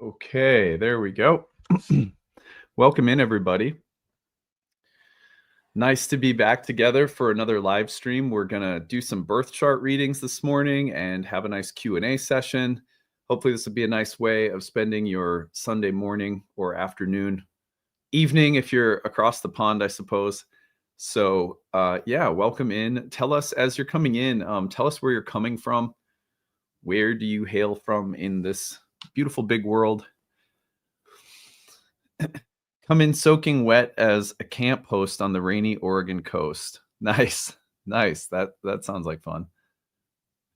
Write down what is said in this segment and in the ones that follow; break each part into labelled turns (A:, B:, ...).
A: Okay, there we go. Welcome in, everybody. Nice to be back together for another live stream. We're going to do some birth chart readings this morning and have a nice Q&A session. Hopefully this will be a nice way of spending your Sunday morning or afternoon, evening if you're across the pond, I suppose. So yeah, welcome in. Tell us as you're coming in, tell us where you're coming from. Where do you hail from in this beautiful big world? Come in soaking wet as a camp host on the rainy Oregon coast. Nice. That sounds like fun.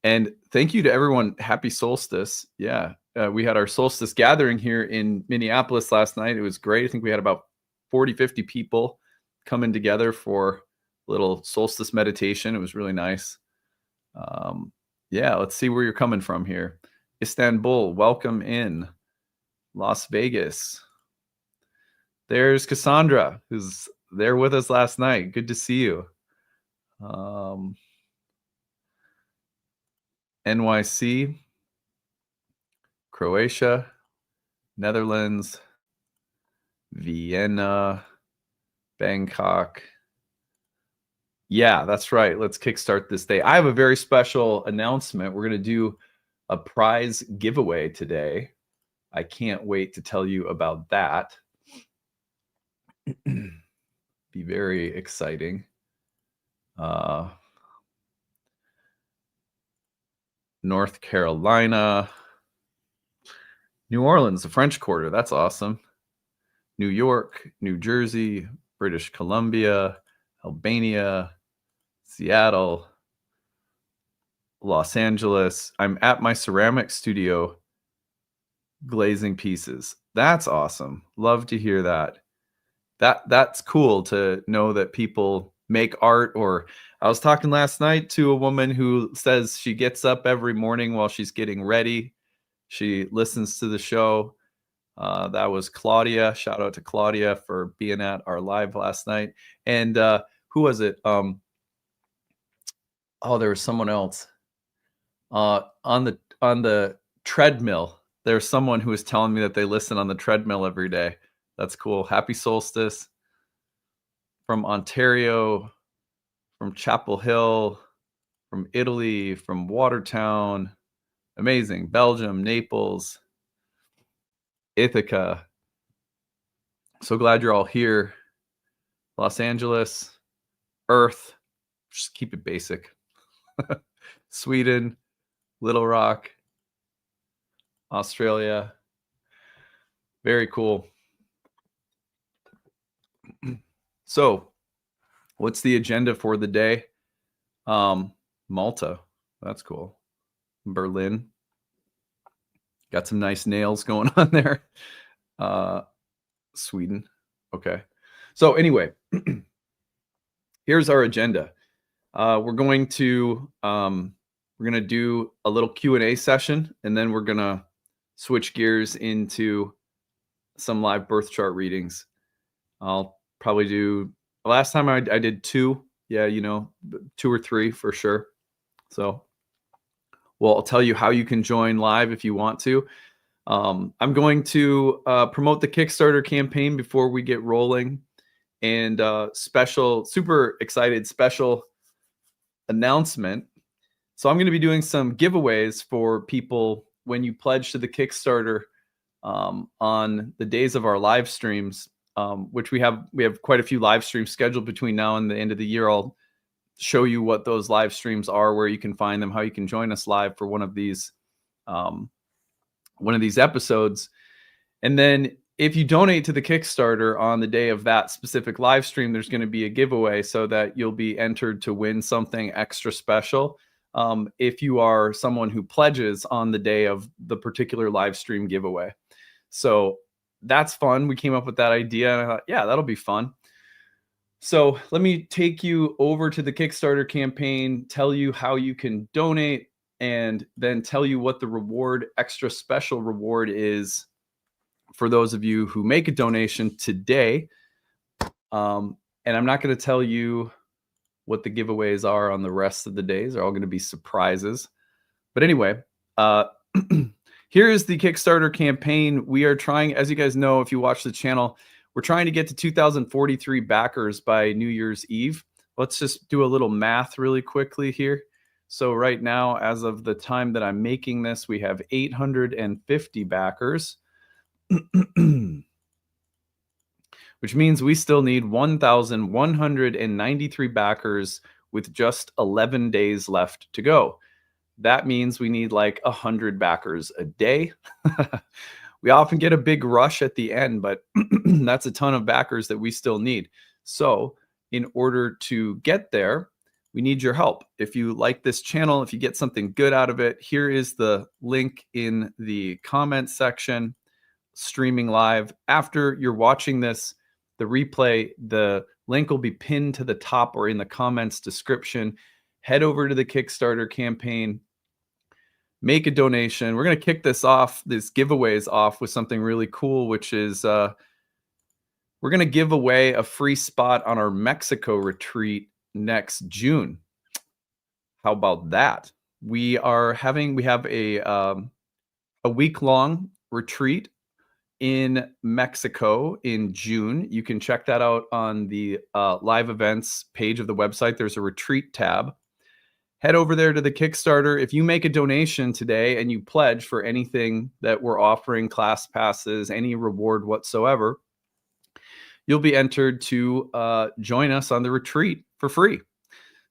A: And thank you to everyone. Happy solstice. Yeah. We had our solstice gathering here in Minneapolis last night. It was great. I think we had about 40, 50 people coming together for a little solstice meditation. It was really nice. Yeah, let's see where you're coming from here. Istanbul, welcome in. Las Vegas. There's Cassandra, who's there with us last night. Good to see you. NYC, Croatia, Netherlands, Vienna, Bangkok. Yeah, that's right. Let's kickstart this day. I have a very special announcement. We're going to do a prize giveaway today. I can't wait to tell you about that. Be very exciting. North Carolina, New Orleans, the French Quarter. That's awesome. New York, New Jersey, British Columbia, Albania, Seattle, Los Angeles. I'm at my ceramic studio glazing pieces. That's awesome. Love to hear that. That's cool to know that people make art. Or I was talking last night to a woman who says she gets up every morning while she's getting ready. She listens to the show. That was Claudia. Shout out to Claudia for being at our live last night. And who was it? Oh, there was someone else. On the treadmill. There's someone who was telling me that they listen on the treadmill every day. That's cool. Happy solstice. From Ontario, from Chapel Hill, from Italy, from Watertown. Amazing. Belgium, Naples, Ithaca. So glad you're all here. Los Angeles, Earth. Just keep it basic. Sweden, Little Rock, Australia. Very cool. So, what's the agenda for the day? Malta. That's cool. Berlin. Got some nice nails going on there. Sweden. Okay. So anyway, here's our agenda. We're going to do a little Q&A session, and then we're going to switch gears into some live birth chart readings. I'll probably do, last time I did 2. Yeah, 2 or 3 for sure. So, well, I'll tell you how you can join live if you want to. I'm going to promote the Kickstarter campaign before we get rolling. And super excited special announcement. So I'm going to be doing some giveaways for people when you pledge to the Kickstarter on the days of our live streams, which we have quite a few live streams scheduled between now and the end of the year. I'll show you what those live streams are, where you can find them, how you can join us live for one of these episodes. And then if you donate to the Kickstarter on the day of that specific live stream, there's going to be a giveaway so that you'll be entered to win something extra special. If you are someone who pledges on the day of the particular live stream giveaway. So that's fun. We came up with that idea and I thought, yeah, that'll be fun. So let me take you over to the Kickstarter campaign, tell you how you can donate, and then tell you what the extra special reward is for those of you who make a donation today. And I'm not going to tell you what the giveaways are on the rest of the days. They're all going to be surprises. But anyway, here is the Kickstarter campaign. We are trying, as you guys know, if you watch the channel, we're trying to get to 2,043 backers by New Year's Eve. Let's just do a little math really quickly here. So right now, as of the time that I'm making this, we have 850 backers, which means we still need 1,193 backers with just 11 days left to go. That means we need like 100 backers a day. We often get a big rush at the end, but that's a ton of backers that we still need. So in order to get there, we need your help. If you like this channel, if you get something good out of it, here is the link in the comment section, streaming live. After you're watching this, the replay, the link will be pinned to the top or in the comments description. Head over to the Kickstarter campaign, make a donation. We're going to kick this giveaways off with something really cool, which is we're going to give away a free spot on our Mexico retreat next June. How about that? We have a week-long retreat in Mexico in June. You can check that out on the live events page of the website. There's a retreat tab. Head over there to the Kickstarter. If you make a donation today and you pledge for anything that we're offering, class passes, any reward whatsoever, you'll be entered to join us on the retreat for free.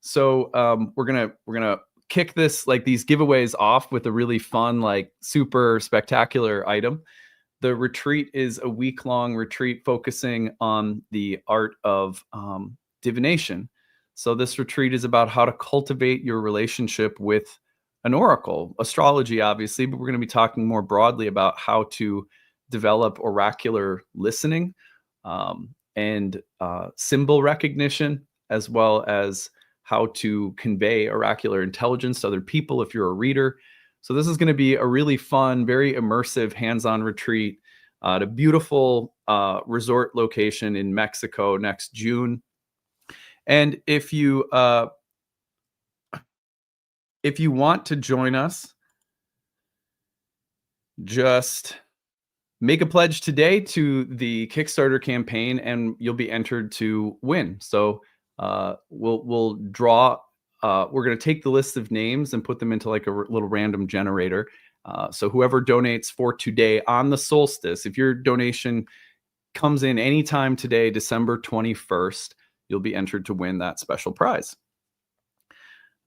A: So we're gonna kick these giveaways off with a really fun, like super spectacular item. The retreat is a week-long retreat focusing on the art of divination. So this retreat is about how to cultivate your relationship with an oracle, astrology, obviously, but we're going to be talking more broadly about how to develop oracular listening and symbol recognition, as well as how to convey oracular intelligence to other people if you're a reader. So this is going to be a really fun, very immersive, hands-on retreat at a beautiful resort location in Mexico next June. And if you want to join us, just make a pledge today to the Kickstarter campaign, and you'll be entered to win. So we'll draw. We're going to take the list of names and put them into like a little random generator. So whoever donates for today on the solstice, if your donation comes in anytime today, December 21st, you'll be entered to win that special prize.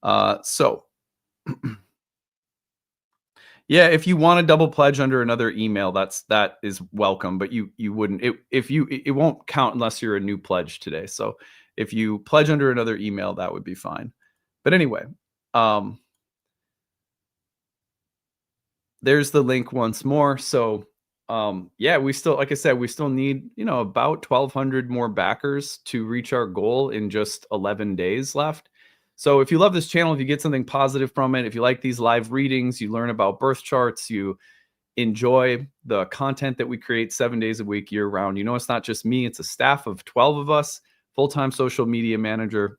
A: Yeah, if you want to double pledge under another email, that is welcome, but you wouldn't, it won't count unless you're a new pledge today. So if you pledge under another email, that would be fine. But anyway, there's the link once more. So yeah, we still, like I said, we still need, about 1,200 more backers to reach our goal in just 11 days left. So if you love this channel, if you get something positive from it, if you like these live readings, you learn about birth charts, you enjoy the content that we create 7 days a week, year round. It's not just me, it's a staff of 12 of us, full-time social media manager.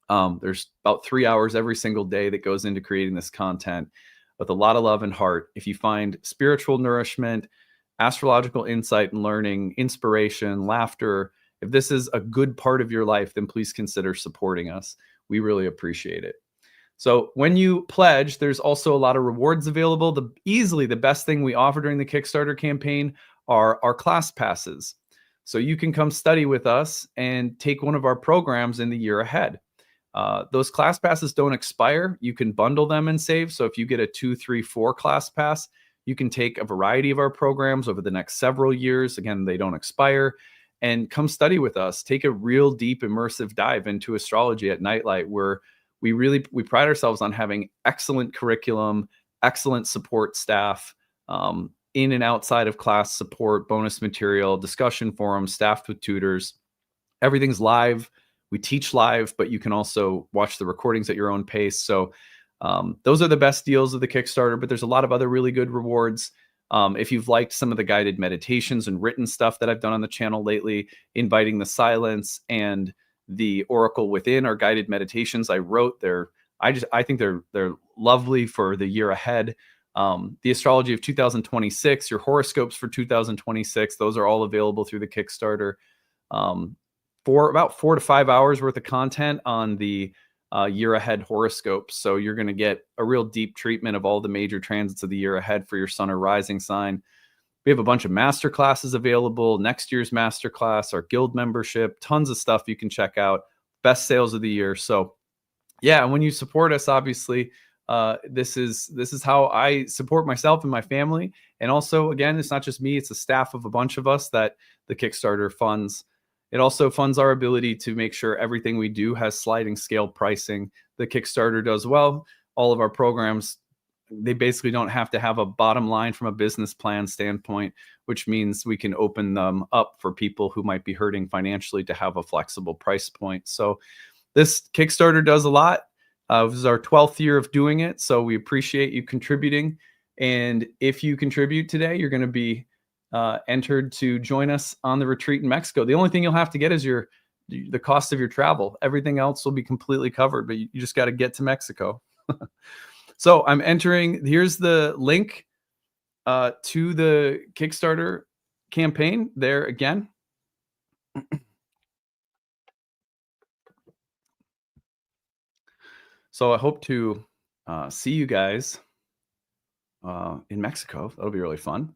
A: There's about 3 hours every single day that goes into creating this content with a lot of love and heart. If you find spiritual nourishment, astrological insight and learning, inspiration, laughter, if this is a good part of your life, then please consider supporting us. We really appreciate it. So when you pledge, there's also a lot of rewards available. Easily the best thing we offer during the Kickstarter campaign are our class passes. So you can come study with us and take one of our programs in the year ahead. Those class passes don't expire. You can bundle them and save. So if you get a 2, 3, 4 class pass, you can take a variety of our programs over the next several years. Again, they don't expire. And come study with us. Take a real deep, immersive dive into astrology at Nightlight, where we pride ourselves on having excellent curriculum, excellent support staff, in and outside of class support, bonus material, discussion forums, staffed with tutors. Everything's live. We teach live, but you can also watch the recordings at your own pace. So those are the best deals of the Kickstarter, but there's a lot of other really good rewards. If you've liked some of the guided meditations and written stuff that I've done on the channel lately, Inviting the Silence and the Oracle Within are guided meditations I wrote. I think they're lovely for the year ahead. The astrology of 2026, your horoscopes for 2026, those are all available through the Kickstarter. For about 4 to 5 hours worth of content on the year ahead horoscopes. So you're going to get a real deep treatment of all the major transits of the year ahead for your sun or rising sign. We have a bunch of master classes available, next year's master class, our guild membership, tons of stuff you can check out, best sales of the year. So yeah, and when you support us, obviously, this is how I support myself and my family. And also, again, it's not just me, it's a staff of a bunch of us that the Kickstarter funds. It also funds our ability to make sure everything we do has sliding scale pricing. The Kickstarter does well. All of our programs, they basically don't have to have a bottom line from a business plan standpoint, which means we can open them up for people who might be hurting financially to have a flexible price point. So this Kickstarter does a lot. This is our 12th year of doing it, so we appreciate you contributing. And if you contribute today, you're going to be entered to join us on the retreat in Mexico. The only thing you'll have to get is the cost of your travel. Everything else will be completely covered, but you just got to get to Mexico. So I'm entering. Here's the link to the Kickstarter campaign there again. So I hope to see you guys in Mexico. That'll be really fun.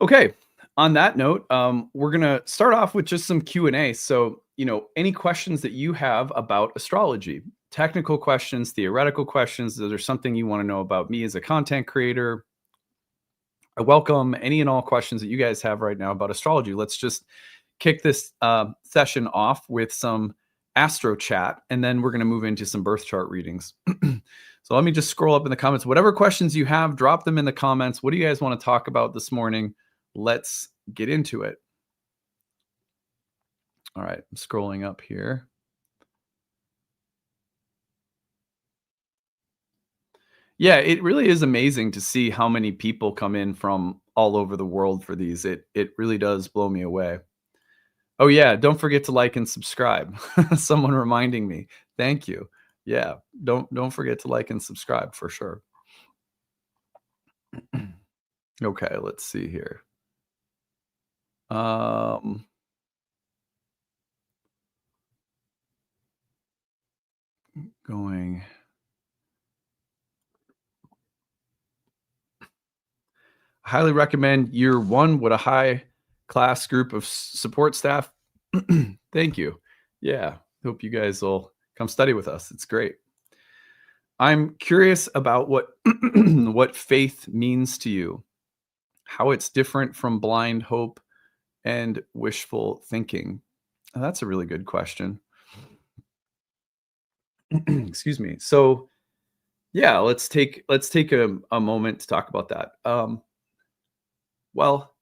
A: Okay. On that note, we're going to start off with just some Q&A. So, any questions that you have about astrology, technical questions, theoretical questions, is there something you want to know about me as a content creator? I welcome any and all questions that you guys have right now about astrology. Let's just kick this session off with some astro chat, and then we're going to move into some birth chart readings. So let me just scroll up in the comments. Whatever questions you have, drop them in the comments. What do you guys want to talk about this morning? Let's get into it. All right, I'm scrolling up here. Yeah, it really is amazing to see how many people come in from all over the world for these. It really does blow me away. Oh yeah, don't forget to like and subscribe. Someone reminding me. Thank you. Yeah, don't forget to like and subscribe for sure. Okay, let's see here. Going. Highly recommend year one with a high class group of support staff. Thank you. Yeah, hope you guys will come study with us. It's great. I'm curious about what what faith means to you, how it's different from blind hope and wishful thinking. That's a really good question. Excuse me. So, yeah, let's take a moment to talk about that. Well,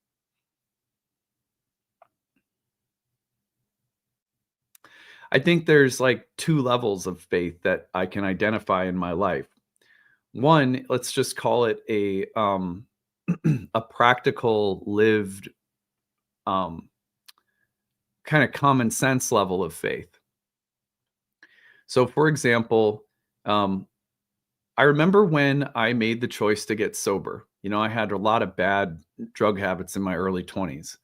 A: I think there's like two levels of faith that I can identify in my life. One, let's just call it a a practical, lived, kind of common sense level of faith. So, for example, I remember when I made the choice to get sober. I had a lot of bad drug habits in my early 20s.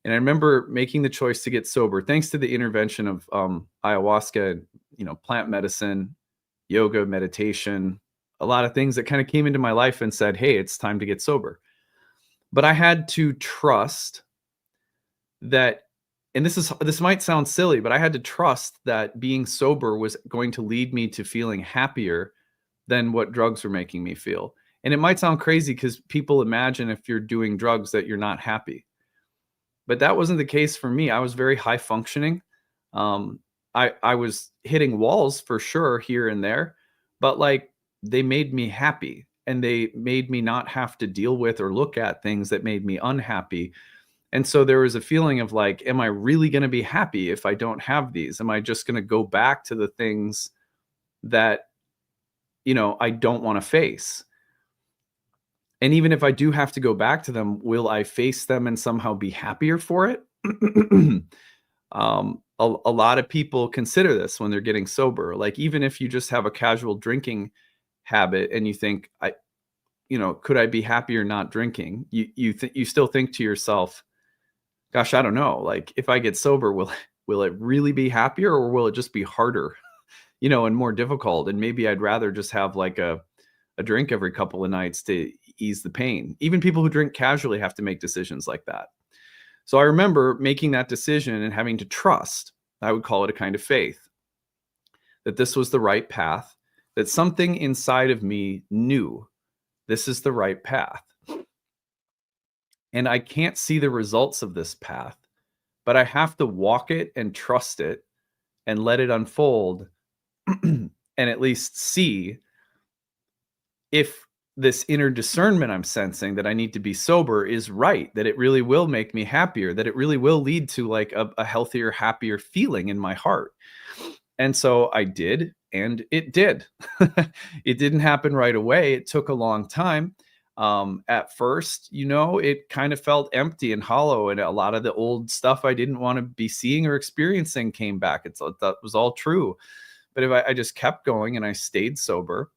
A: And I remember making the choice to get sober thanks to the intervention of ayahuasca, plant medicine, yoga, meditation, a lot of things that kind of came into my life and said, hey, it's time to get sober. But I had to trust that, and this might sound silly, but I had to trust that being sober was going to lead me to feeling happier than what drugs were making me feel. And it might sound crazy because people imagine if you're doing drugs that you're not happy. But that wasn't the case for me. I was very high functioning. I was hitting walls for sure here and there, but like they made me happy and they made me not have to deal with or look at things that made me unhappy. And so there was a feeling of like, am I really going to be happy if I don't have these? Am I just going to go back to the things that, I don't want to face? And even if I do have to go back to them, will I face them and somehow be happier for it? A lot of people consider this when they're getting sober. Like even if you just have a casual drinking habit and you think, could I be happier not drinking? You still think to yourself, gosh, I don't know. Like if I get sober, will it really be happier or will it just be harder, and more difficult? And maybe I'd rather just have like a drink every couple of nights to ease the pain. Even people who drink casually have to make decisions like that. So I remember making that decision and having to trust, I would call it a kind of faith, that this was the right path, that something inside of me knew this is the right path. And I can't see the results of this path, but I have to walk it and trust it and let it unfold and at least see if this inner discernment I'm sensing that I need to be sober is right, that it really will make me happier, that it really will lead to like a healthier, happier feeling in my heart. And so I did, and it did. It didn't happen right away. It took a long time. At first, it kind of felt empty and hollow, and a lot of the old stuff I didn't want to be seeing or experiencing came back. That was all true. But if I just kept going and I stayed sober,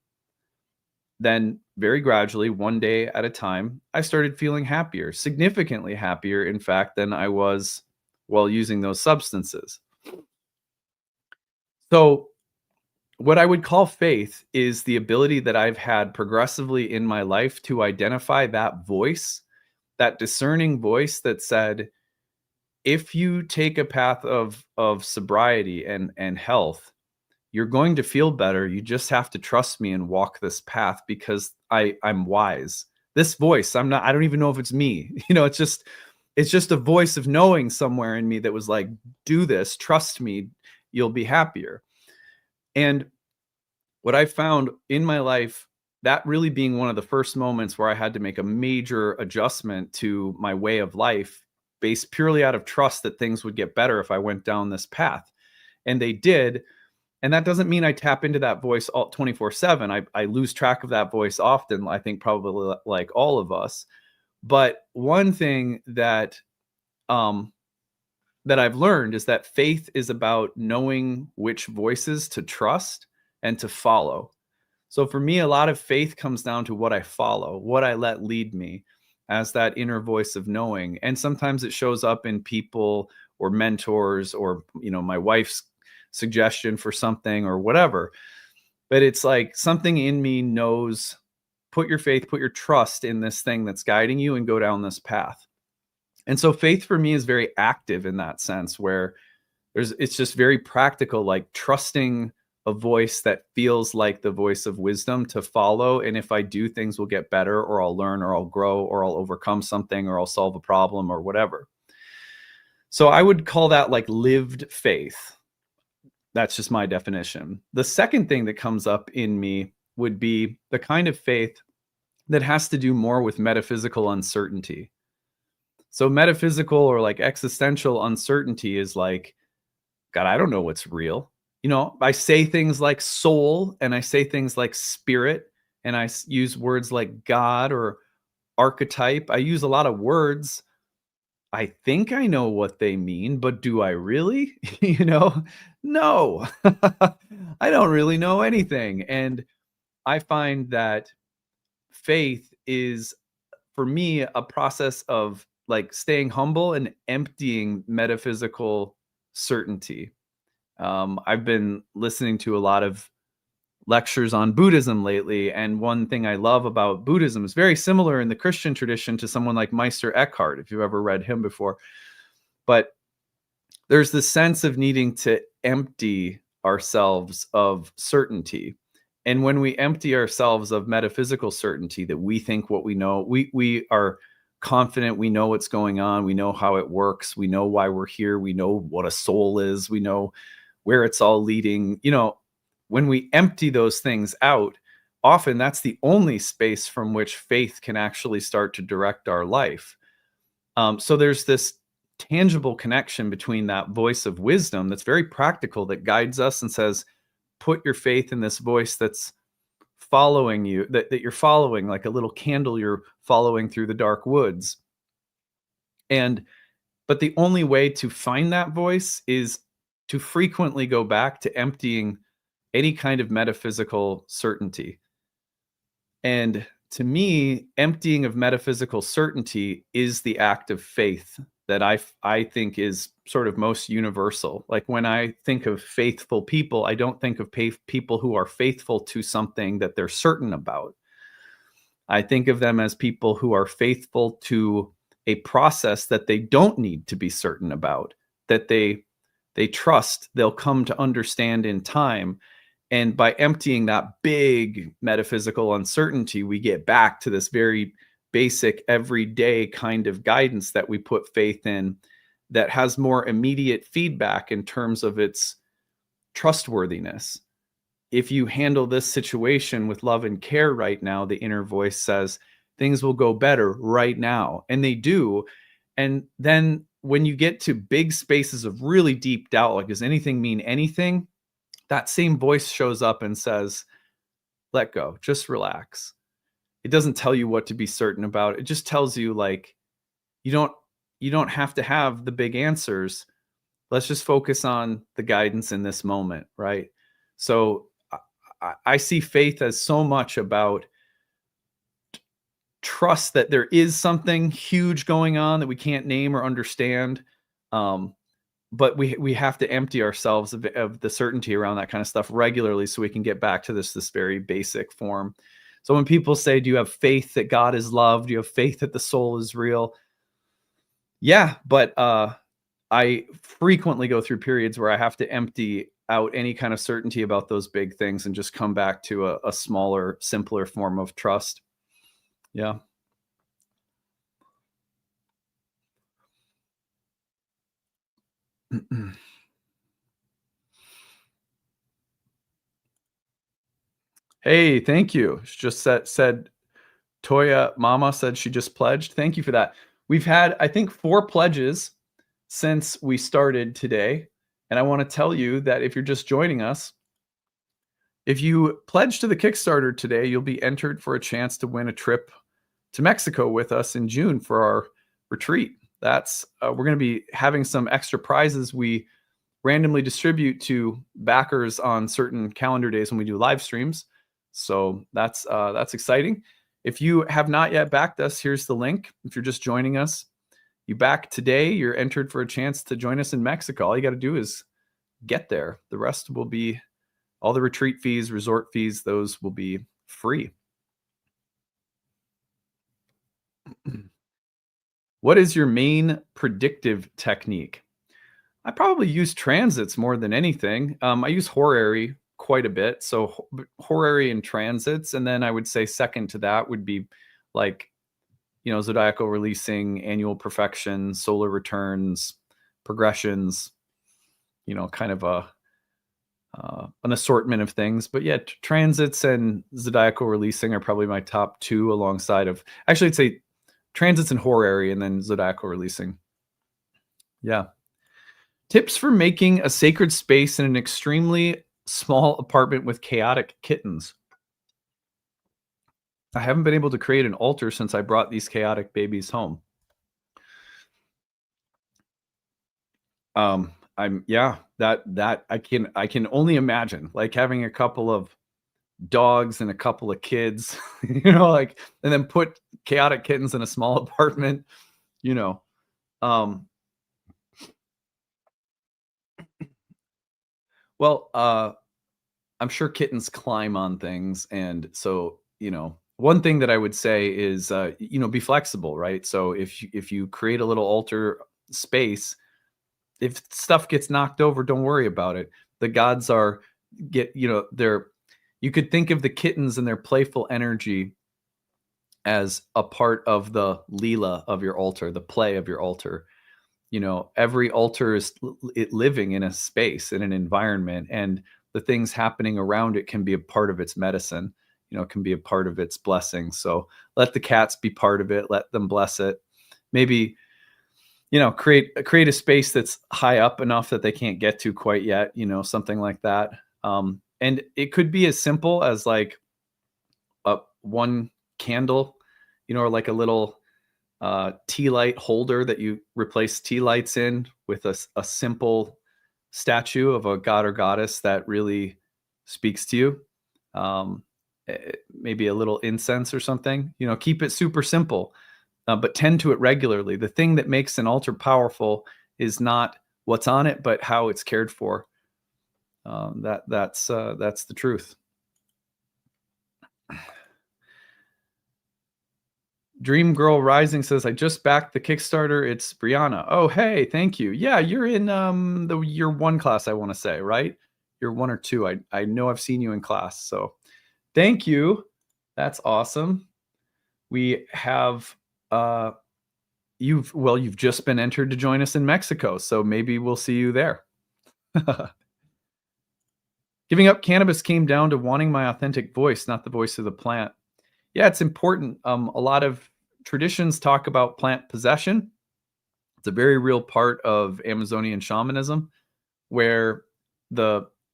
A: then very gradually, one day at a time, I started feeling happier, significantly happier, in fact, than I was while using those substances. So what I would call faith is the ability that I've had progressively in my life to identify that voice, that discerning voice that said, if you take a path of sobriety and health, you're going to feel better. You just have to trust me and walk this path because I'm wise. This voice, I don't even know if it's me. It's just a voice of knowing somewhere in me that was like, do this, trust me, you'll be happier. And what I found in my life, that really being one of the first moments where I had to make a major adjustment to my way of life based purely out of trust that things would get better if I went down this path. And they did. And that doesn't mean I tap into that voice all 24/7. I lose track of that voice often, I think probably like all of us. But one thing that I've learned is that faith is about knowing which voices to trust and to follow. So for me, a lot of faith comes down to what I follow, what I let lead me as that inner voice of knowing. And sometimes it shows up in people or mentors or, my wife's suggestion for something or whatever. But it's like something in me knows, put your faith, put your trust in this thing that's guiding you and go down this path. And so faith for me is very active in that sense where it's just very practical, like trusting a voice that feels like the voice of wisdom to follow. And if I do, things will get better, or I'll learn, or I'll grow, or I'll overcome something, or I'll solve a problem or whatever. So I would call that like lived faith. That's just my definition. The second thing that comes up in me would be the kind of faith that has to do more with metaphysical uncertainty. So metaphysical or like existential uncertainty is like, God, I don't know what's real. I say things like soul and I say things like spirit, and I use words like God or archetype. I use a lot of words. I think I know what they mean, but do I really? No, I don't really know anything. And I find that faith is, for me, a process of like staying humble and emptying metaphysical certainty. I've been listening to a lot of lectures on Buddhism lately, and one thing I love about Buddhism is very similar in the Christian tradition to someone like Meister Eckhart, if you've ever read him before. But there's this sense of needing to empty ourselves of certainty. And when we empty ourselves of metaphysical certainty, that we think what we know, we are confident, we know what's going on, we know how it works, we know why we're here, we know what a soul is, we know where it's all leading. When we empty those things out, often that's the only space from which faith can actually start to direct our life. So there's this tangible connection between that voice of wisdom that's very practical, that guides us and says, put your faith in this voice that's following you, that you're following like a little candle you're following through the dark woods. But the only way to find that voice is to frequently go back to emptying any kind of metaphysical certainty. And to me, emptying of metaphysical certainty is the act of faith that I think is sort of most universal. Like when I think of faithful people, I don't think of people who are faithful to something that they're certain about. I think of them as people who are faithful to a process that they don't need to be certain about, that they trust they'll come to understand in time. And by emptying that big metaphysical uncertainty, we get back to this very basic, everyday kind of guidance that we put faith in, that has more immediate feedback in terms of its trustworthiness. If you handle this situation with love and care right now, the inner voice says, things will go better right now. And they do. And then when you get to big spaces of really deep doubt, like, does anything mean anything? That same voice shows up and says, let go, just relax. It doesn't tell you what to be certain about. It just tells you, like, you don't have to have the big answers. Let's just focus on the guidance in this moment, right? So I see faith as so much about trust that there is something huge going on that we can't name or understand. But we have to empty ourselves of the certainty around that kind of stuff regularly so we can get back to this very basic form. So when people say, do you have faith that God is love? Do you have faith that the soul is real? Yeah, but I frequently go through periods where I have to empty out any kind of certainty about those big things and just come back to a smaller, simpler form of trust. Yeah. Hey, thank you. She just said Toya Mama said she just pledged. Thank you for that. We've had, I think, 4 pledges since we started today. And I want to tell you that if you're just joining us, if you pledge to the Kickstarter today, you'll be entered for a chance to win a trip to Mexico with us in June for our retreat. That's we're going to be having some extra prizes we randomly distribute to backers on certain calendar days when we do live streams. So that's exciting. If you have not yet backed us, here's the link. If you're just joining us, you back today, you're entered for a chance to join us in Mexico. All you got to do is get there. The rest will be, all the retreat fees, resort fees, those will be free. What is your main predictive technique? I probably use transits more than anything. I use horary quite a bit. So horary and transits. And then I would say second to that would be like, zodiacal releasing, annual perfection, solar returns, progressions, kind of an assortment of things. But yeah, transits and zodiacal releasing are probably my top 2, alongside of, actually I'd say transits and horary and then zodiacal releasing. Yeah. Tips for making a sacred space in an extremely small apartment with chaotic kittens. I haven't been able to create an altar since I brought these chaotic babies home. That I can only imagine, like having a couple of dogs and a couple of kids, like, and then put chaotic kittens in a small apartment, well, I'm sure kittens climb on things. And so, one thing that I would say is, be flexible, right? So if you create a little altar space, if stuff gets knocked over, don't worry about it. The gods you could think of the kittens and their playful energy as a part of the Leela of your altar, the play of your altar. Every altar is living in a space, in an environment, and the things happening around it can be a part of its medicine, can be a part of its blessing. So let the cats be part of it. Let them bless it. Maybe, create a space that's high up enough that they can't get to quite yet, something like that. And it could be as simple as like one candle, or like a little tea light holder that you replace tea lights in, with a simple statue of a god or goddess that really speaks to you. maybe a little incense or something. You know, keep it super simple, but tend to it regularly. The thing that makes an altar powerful is not what's on it, but how it's cared for. That's the truth. Dream Girl Rising says, I just backed the Kickstarter. It's Brianna. Oh, hey, thank you. Yeah, you're in the year 1 class, I want to say, right? You're 1 or 2. I know I've seen you in class. So thank you. That's awesome. We have you've just been entered to join us in Mexico, so maybe we'll see you there. Giving up cannabis came down to wanting my authentic voice, not the voice of the plant. Yeah, it's important. A lot of traditions talk about plant possession. It's a very real part of Amazonian shamanism, where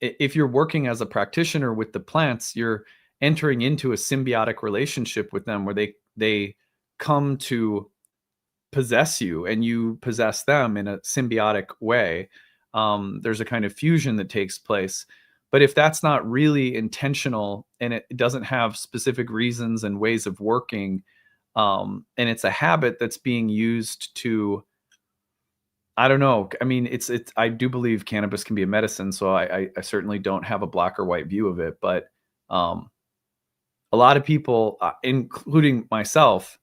A: if you're working as a practitioner with the plants, you're entering into a symbiotic relationship with them, where they come to possess you and you possess them in a symbiotic way. There's a kind of fusion that takes place. But if that's not really intentional and it doesn't have specific reasons and ways of working, and it's a habit that's being used to, I don't know. I mean, I do believe cannabis can be a medicine, so I certainly don't have a black or white view of it. But a lot of people, including myself,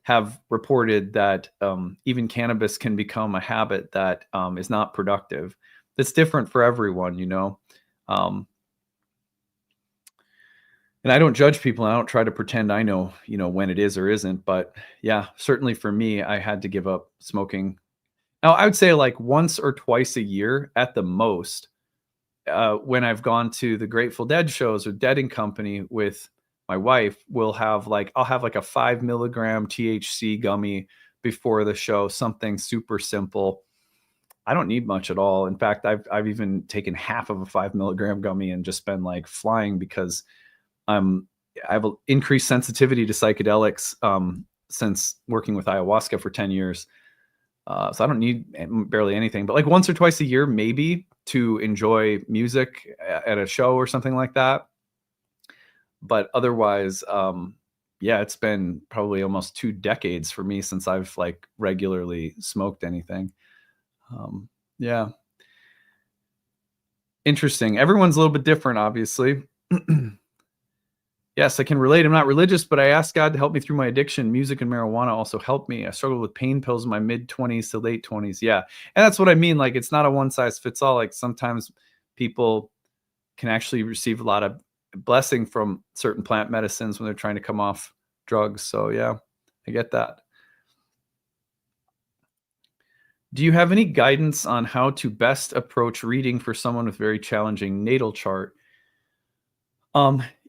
A: have reported that even cannabis can become a habit that is not productive. That's different for everyone, you know. And I don't judge people. I don't try to pretend I know, you know, when it is or isn't. But yeah, certainly for me, I had to give up smoking. Now, I would say like once or twice a year at the most, when I've gone to the Grateful Dead shows or Dead and Company with my wife, I'll have like a 5 milligram THC gummy before the show, something super simple. I don't need much at all. In fact, I've even taken half of a 5 milligram gummy and just been like flying, because I have an increased sensitivity to psychedelics since working with ayahuasca for 10 years. So I don't need barely anything, but like once or twice a year, maybe, to enjoy music at a show or something like that. But otherwise, yeah, it's been probably almost 2 decades for me since I've like regularly smoked anything. Yeah. Interesting. Everyone's a little bit different, obviously. Yes, I can relate. I'm not religious, but I asked God to help me through my addiction. Music and marijuana also helped me. I struggled with pain pills in my mid-20s to late 20s. Yeah. And that's what I mean. Like, it's not a one size fits all. Like, sometimes people can actually receive a lot of blessing from certain plant medicines when they're trying to come off drugs. So yeah, I get that. Do you have any guidance on how to best approach reading for someone with very challenging natal chart?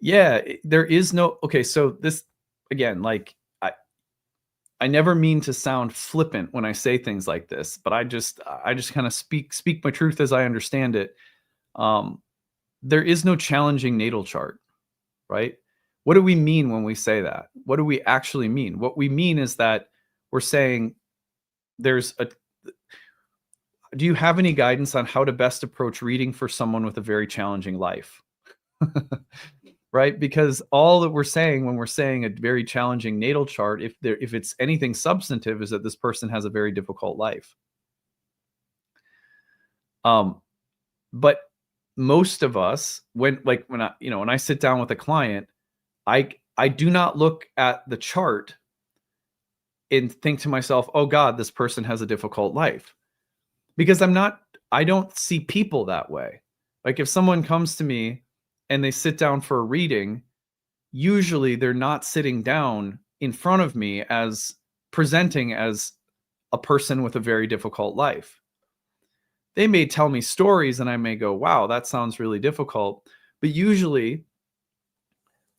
A: Yeah, there is no, okay, so this, again, like, I never mean to sound flippant when I say things like this, but I just kind of speak my truth as I understand it. There is no challenging natal chart, right? What do we mean when we say that? What do we actually mean? What we mean is that we're saying do you have any guidance on how to best approach reading for someone with a very challenging life? Right? Because all that we're saying when we're saying a very challenging natal chart, if it's anything substantive, is that this person has a very difficult life. But most of us, when I sit down with a client, I do not look at the chart and think to myself, oh God, this person has a difficult life. Because I don't see people that way. Like, if someone comes to me and they sit down for a reading, usually they're not sitting down in front of me as presenting as a person with a very difficult life. They may tell me stories and I may go, wow, that sounds really difficult. But usually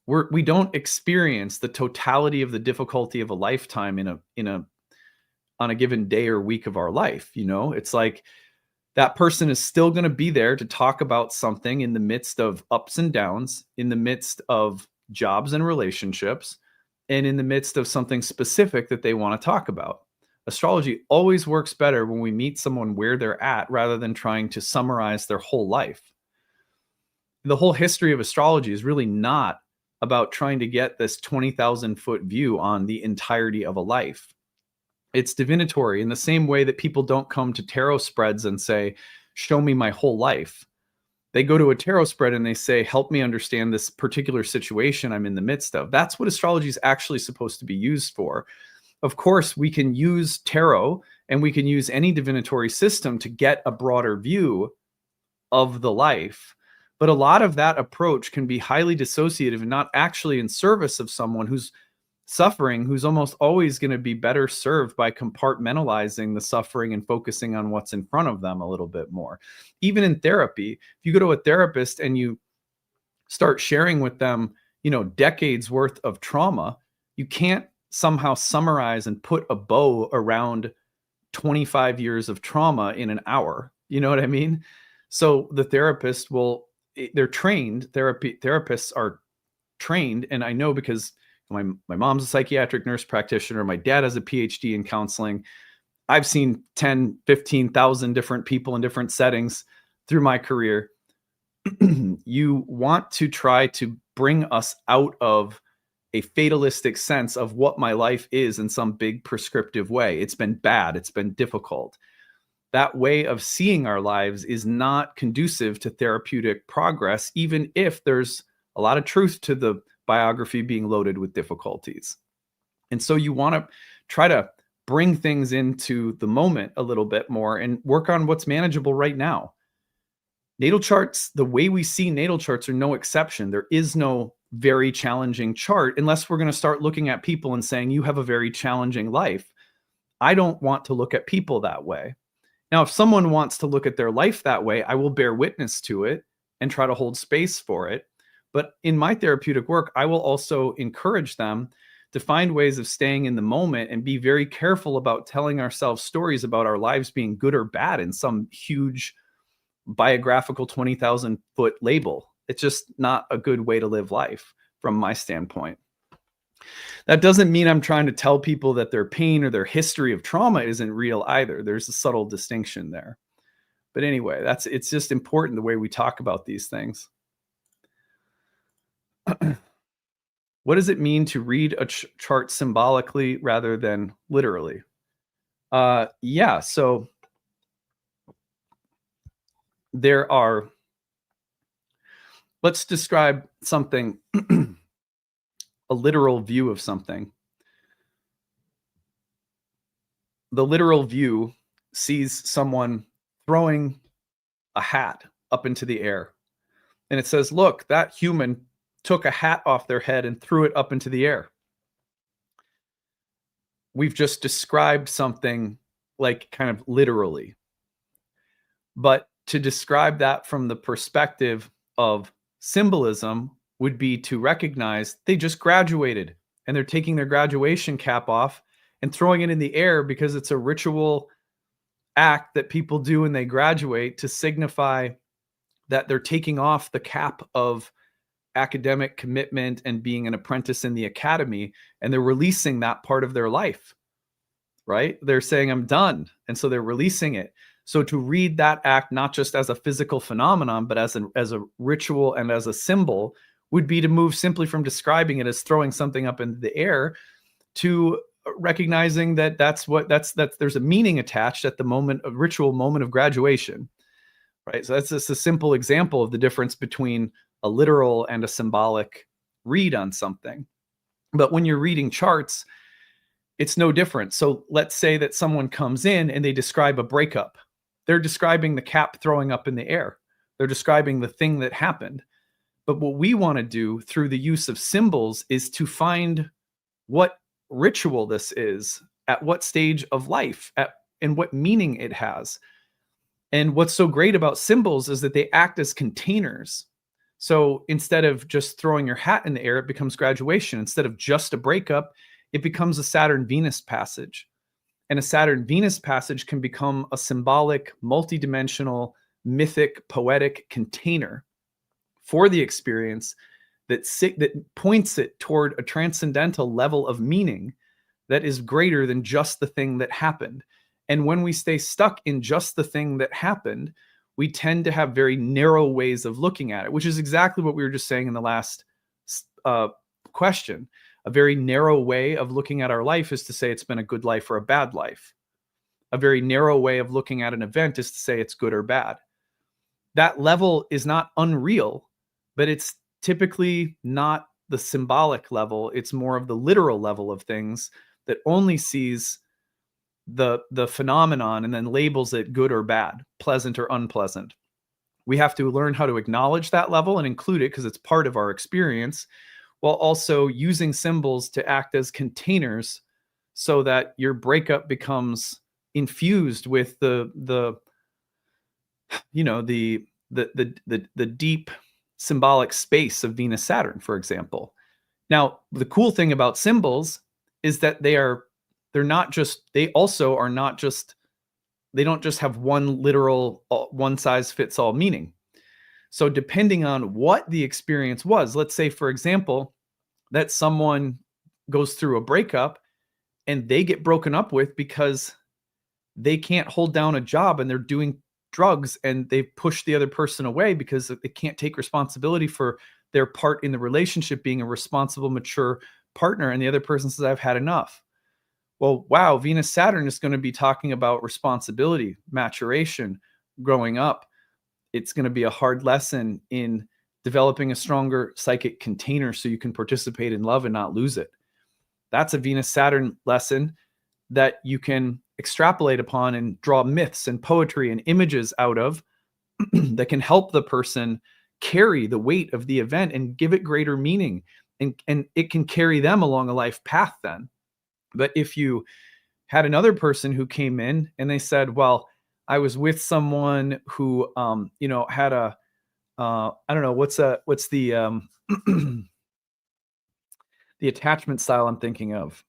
A: we don't experience the totality of the difficulty of a lifetime on a given day or week of our life. You know, it's like that person is still going to be there to talk about something in the midst of ups and downs, in the midst of jobs and relationships, and in the midst of something specific that they want to talk about. Astrology always works better when we meet someone where they're at, rather than trying to summarize their whole life. The whole history of astrology is really not about trying to get this 20,000 foot view on the entirety of a life. It's divinatory in the same way that people don't come to tarot spreads and say, show me my whole life. They go to a tarot spread and they say, help me understand this particular situation I'm in the midst of. That's what astrology is actually supposed to be used for. Of course, we can use tarot and we can use any divinatory system to get a broader view of the life. But a lot of that approach can be highly dissociative and not actually in service of someone who's suffering, who's almost always going to be better served by compartmentalizing the suffering and focusing on what's in front of them a little bit more. Even in therapy, if you go to a therapist and you start sharing with them, decades worth of trauma, you can't somehow summarize and put a bow around 25 years of trauma in an hour. You know what I mean? So the therapist they're trained, therapists are trained. And I know because my mom's a psychiatric nurse practitioner. My dad has a PhD in counseling. I've seen 10, 15,000 different people in different settings through my career. You want to try to bring us out of a fatalistic sense of what my life is in some big prescriptive way. It's been bad. It's been difficult. That way of seeing our lives is not conducive to therapeutic progress, even if there's a lot of truth to the biography being loaded with difficulties. And so you want to try to bring things into the moment a little bit more and work on what's manageable right now. Natal charts, the way we see natal charts are no exception. There is no very challenging chart unless we're going to start looking at people and saying, you have a very challenging life. I don't want to look at people that way. Now, if someone wants to look at their life that way, I will bear witness to it and try to hold space for it. But in my therapeutic work, I will also encourage them to find ways of staying in the moment and be very careful about telling ourselves stories about our lives being good or bad in some huge biographical 20,000 foot label. It's just not a good way to live life from my standpoint. That doesn't mean I'm trying to tell people that their pain or their history of trauma isn't real either. There's a subtle distinction there. But anyway, it's just important the way we talk about these things. What does it mean to read a chart symbolically rather than literally? Yeah, so let's describe something, a literal view of something. The literal view sees someone throwing a hat up into the air. And it says, look, that human took a hat off their head and threw it up into the air. We've just described something like kind of literally. But to describe that from the perspective of symbolism would be to recognize they just graduated and they're taking their graduation cap off and throwing it in the air because it's a ritual act that people do when they graduate to signify that they're taking off the cap of academic commitment and being an apprentice in the academy, and they're releasing that part of their life, right? They're saying, I'm done. And so they're releasing it. So to read that act, not just as a physical phenomenon, but as a ritual and as a symbol, would be to move simply from describing it as throwing something up into the air to recognizing that there's a meaning attached at the moment of ritual moment of graduation, right? So that's just a simple example of the difference between a literal and a symbolic read on something. But when you're reading charts, it's no different. So let's say that someone comes in and they describe a breakup. They're describing the cap throwing up in the air. They're describing the thing that happened. But what we want to do through the use of symbols is to find what ritual this is, at what stage of life, and what meaning it has. And what's so great about symbols is that they act as containers. So instead of just throwing your hat in the air, it becomes graduation. Instead of just a breakup, it becomes a Saturn-Venus passage. And a Saturn-Venus passage can become a symbolic, multidimensional, mythic, poetic container for the experience that points it toward a transcendental level of meaning that is greater than just the thing that happened. And when we stay stuck in just the thing that happened, we tend to have very narrow ways of looking at it, which is exactly what we were just saying in the last question. A very narrow way of looking at our life is to say it's been a good life or a bad life. A very narrow way of looking at an event is to say it's good or bad. That level is not unreal, but it's typically not the symbolic level. It's more of the literal level of things that only sees the phenomenon and then labels it good or bad, pleasant or unpleasant. We have to learn how to acknowledge that level and include it because it's part of our experience, while also using symbols to act as containers so that your breakup becomes infused with the deep symbolic space of Venus Saturn, for example. Now, the cool thing about symbols is that they don't just have one literal, one size fits all meaning. So depending on what the experience was, let's say, for example, that someone goes through a breakup and they get broken up with because they can't hold down a job and they're doing drugs and they push the other person away because they can't take responsibility for their part in the relationship, being a responsible, mature partner. And the other person says, I've had enough. Well, wow, Venus Saturn is going to be talking about responsibility, maturation, growing up. It's going to be a hard lesson in developing a stronger psychic container so you can participate in love and not lose it. That's a Venus Saturn lesson that you can extrapolate upon and draw myths and poetry and images out of that can help the person carry the weight of the event and give it greater meaning. And it can carry them along a life path then. But if you had another person who came in and they said, well, I was with someone who, had a, I don't know, what's the, the attachment style I'm thinking of,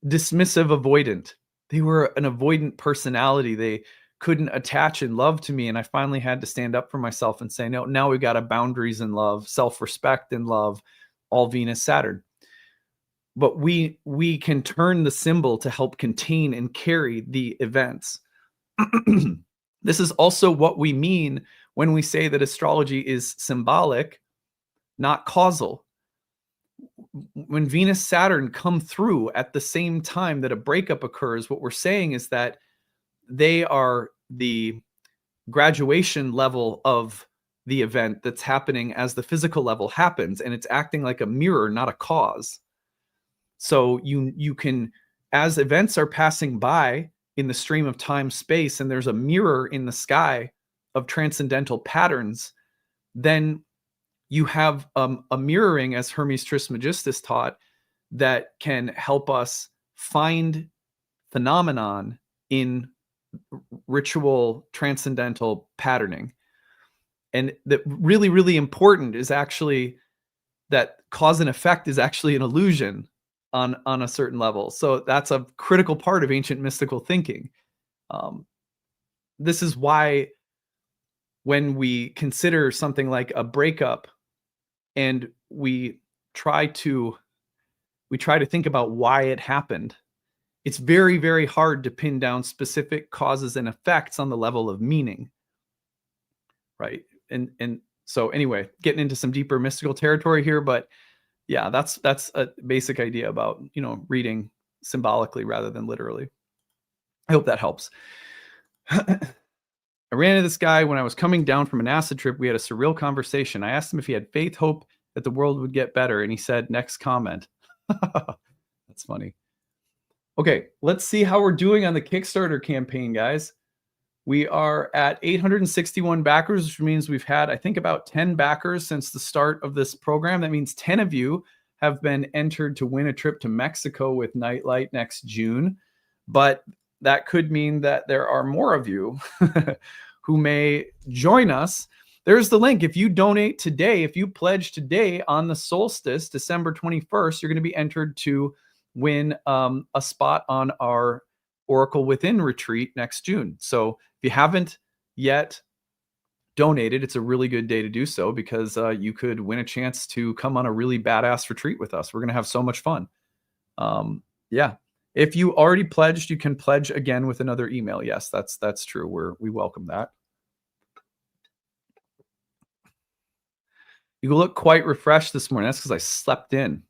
A: dismissive avoidant. They were an avoidant personality. They couldn't attach in love to me. And I finally had to stand up for myself and say, no, now we've got a boundaries in love, self-respect in love, all Venus Saturn. But we can turn the symbol to help contain and carry the events. This is also what we mean when we say that astrology is symbolic, not causal. When Venus Saturn come through at the same time that a breakup occurs, what we're saying is that they are the graduation level of the event that's happening as the physical level happens, and it's acting like a mirror, not a cause. So you can, as events are passing by in the stream of time space, and there's a mirror in the sky of transcendental patterns, then you have a mirroring, as Hermes Trismegistus taught, that can help us find phenomenon in ritual transcendental patterning. And that really, really important is actually that cause and effect is actually an illusion on a certain level. So that's a critical part of ancient mystical thinking. This is why when we consider something like a breakup and we try to think about why it happened, it's very, very hard to pin down specific causes and effects on the level of meaning, right? And so anyway, getting into some deeper mystical territory here, but yeah, that's a basic idea about, reading symbolically rather than literally. I hope that helps. I ran into this guy when I was coming down from an acid trip. We had a surreal conversation. I asked him if he had faith, hope that the world would get better, and he said, next comment. That's funny. Okay, let's see how we're doing on the Kickstarter campaign, guys. We are at 861 backers, which means we've had, I think, about 10 backers since the start of this program. That means 10 of you have been entered to win a trip to Mexico with Nightlight next June. But that could mean that there are more of you who may join us. There's the link. If you donate today, if you pledge today on the solstice, December 21st, you're going to be entered to win a spot on our Oracle Within retreat next June. So if you haven't yet donated, it's a really good day to do so, because you could win a chance to come on a really badass retreat with us. We're going to have so much fun. Yeah. If you already pledged, you can pledge again with another email. Yes, that's true. We welcome that. You look quite refreshed this morning. That's because I slept in.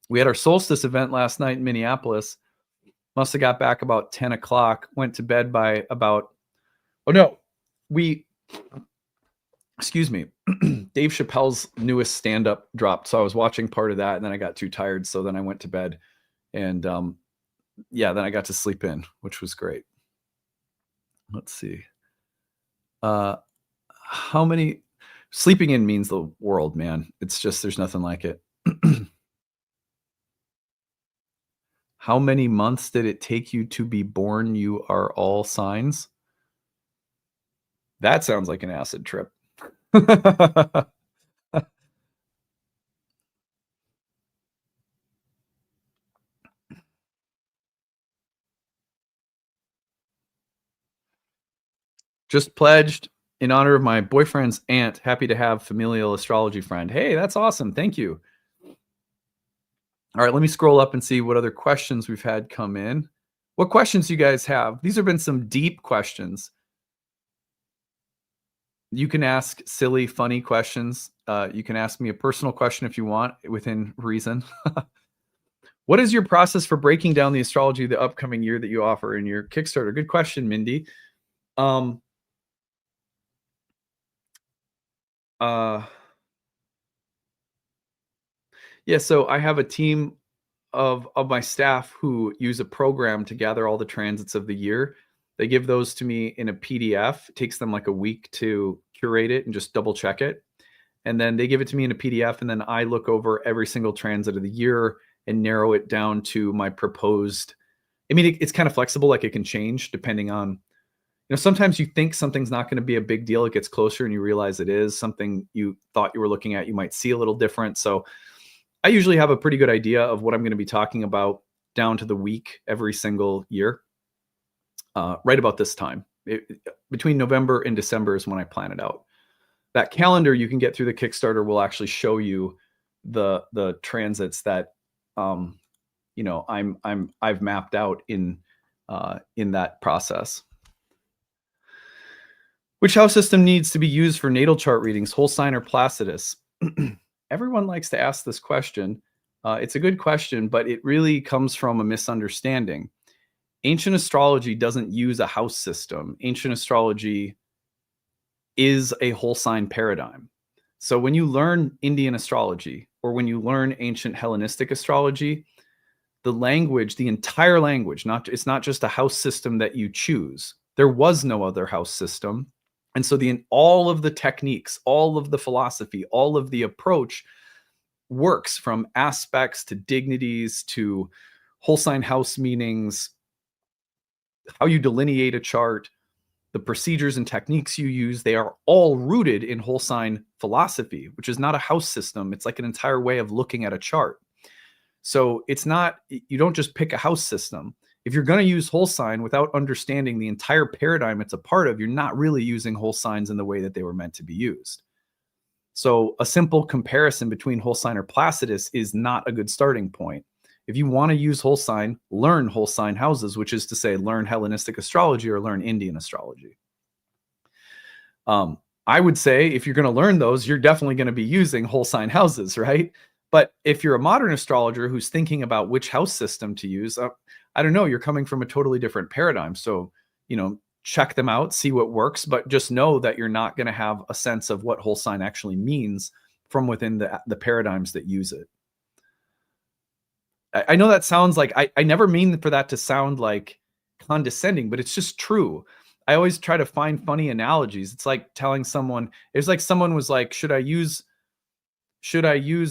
A: We had our solstice event last night in Minneapolis. Must have got back about 10 o'clock. Went to bed by about, excuse me, Dave Chappelle's newest stand-up dropped. So I was watching part of that, and then I got too tired. So then I went to bed, and then I got to sleep in, which was great. Let's see. How many sleeping in means the world, man. It's just, there's nothing like it. How many months did it take you to be born? You are all signs. That sounds like an acid trip. Just pledged in honor of my boyfriend's aunt. Happy to have familial astrology friend. Hey, that's awesome. Thank you. All right, let me scroll up and see what other questions we've had come in. What questions you guys have? These have been some deep questions. You can ask silly, funny questions. You can ask me a personal question if you want, within reason. What is your process for breaking down the astrology of the upcoming year that you offer in your Kickstarter? Good question, Mindy. Yeah, so I have a team of my staff who use a program to gather all the transits of the year. They give those to me in a PDF. It takes them like a week to curate it and just double check it. And then they give it to me in a PDF, and then I look over every single transit of the year and narrow it down to my proposed. I mean, it's kind of flexible, like it can change depending on, sometimes you think something's not going to be a big deal. It gets closer and you realize it is something you thought you were looking at. You might see a little different. So I usually have a pretty good idea of what I'm going to be talking about down to the week every single year. Right about this time, between November and December is when I plan it out. That calendar you can get through the Kickstarter will actually show you the transits that I've mapped out in that process. Which house system needs to be used for natal chart readings, whole sign or Placidus? Everyone likes to ask this question. It's a good question, but it really comes from a misunderstanding. Ancient astrology doesn't use a house system. Ancient astrology is a whole sign paradigm. So when you learn Indian astrology, or when you learn ancient Hellenistic astrology, the language, the entire language, it's not just a house system that you choose. There was no other house system. And so all of the techniques, all of the philosophy, all of the approach works, from aspects to dignities to whole sign house meanings, how you delineate a chart, the procedures and techniques you use. They are all rooted in whole sign philosophy, which is not a house system. It's like an entire way of looking at a chart. So it's not, you don't just pick a house system. If you're going to use whole sign without understanding the entire paradigm it's a part of, you're not really using whole signs in the way that they were meant to be used. So a simple comparison between whole sign or Placidus is not a good starting point. If you want to use whole sign, learn whole sign houses, which is to say learn Hellenistic astrology or learn Indian astrology. I would say if you're going to learn those, you're definitely going to be using whole sign houses, right? But if you're a modern astrologer who's thinking about which house system to use, I don't know, you're coming from a totally different paradigm. So, check them out, see what works, but just know that you're not going to have a sense of what whole sign actually means from within the paradigms that use it. I know that sounds like, I never mean for that to sound like condescending, but it's just true. I always try to find funny analogies. It's like telling someone, it's like someone was like, should I use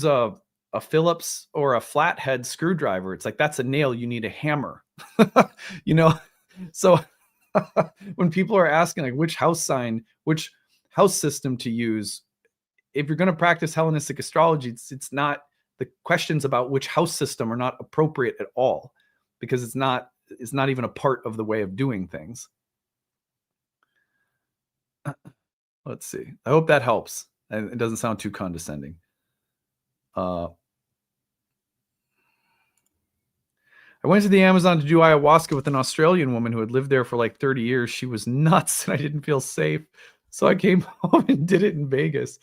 A: a Phillips or a flathead screwdriver? It's like, that's a nail, you need a hammer. So when people are asking like which house system to use, if you're going to practice Hellenistic astrology, it's not, the questions about which house system are not appropriate at all, because it's not even a part of the way of doing things. Let's see. I hope that helps and it doesn't sound too condescending. I went to the Amazon to do ayahuasca with an Australian woman who had lived there for like 30 years. She was nuts and I didn't feel safe. So I came home and did it in Vegas.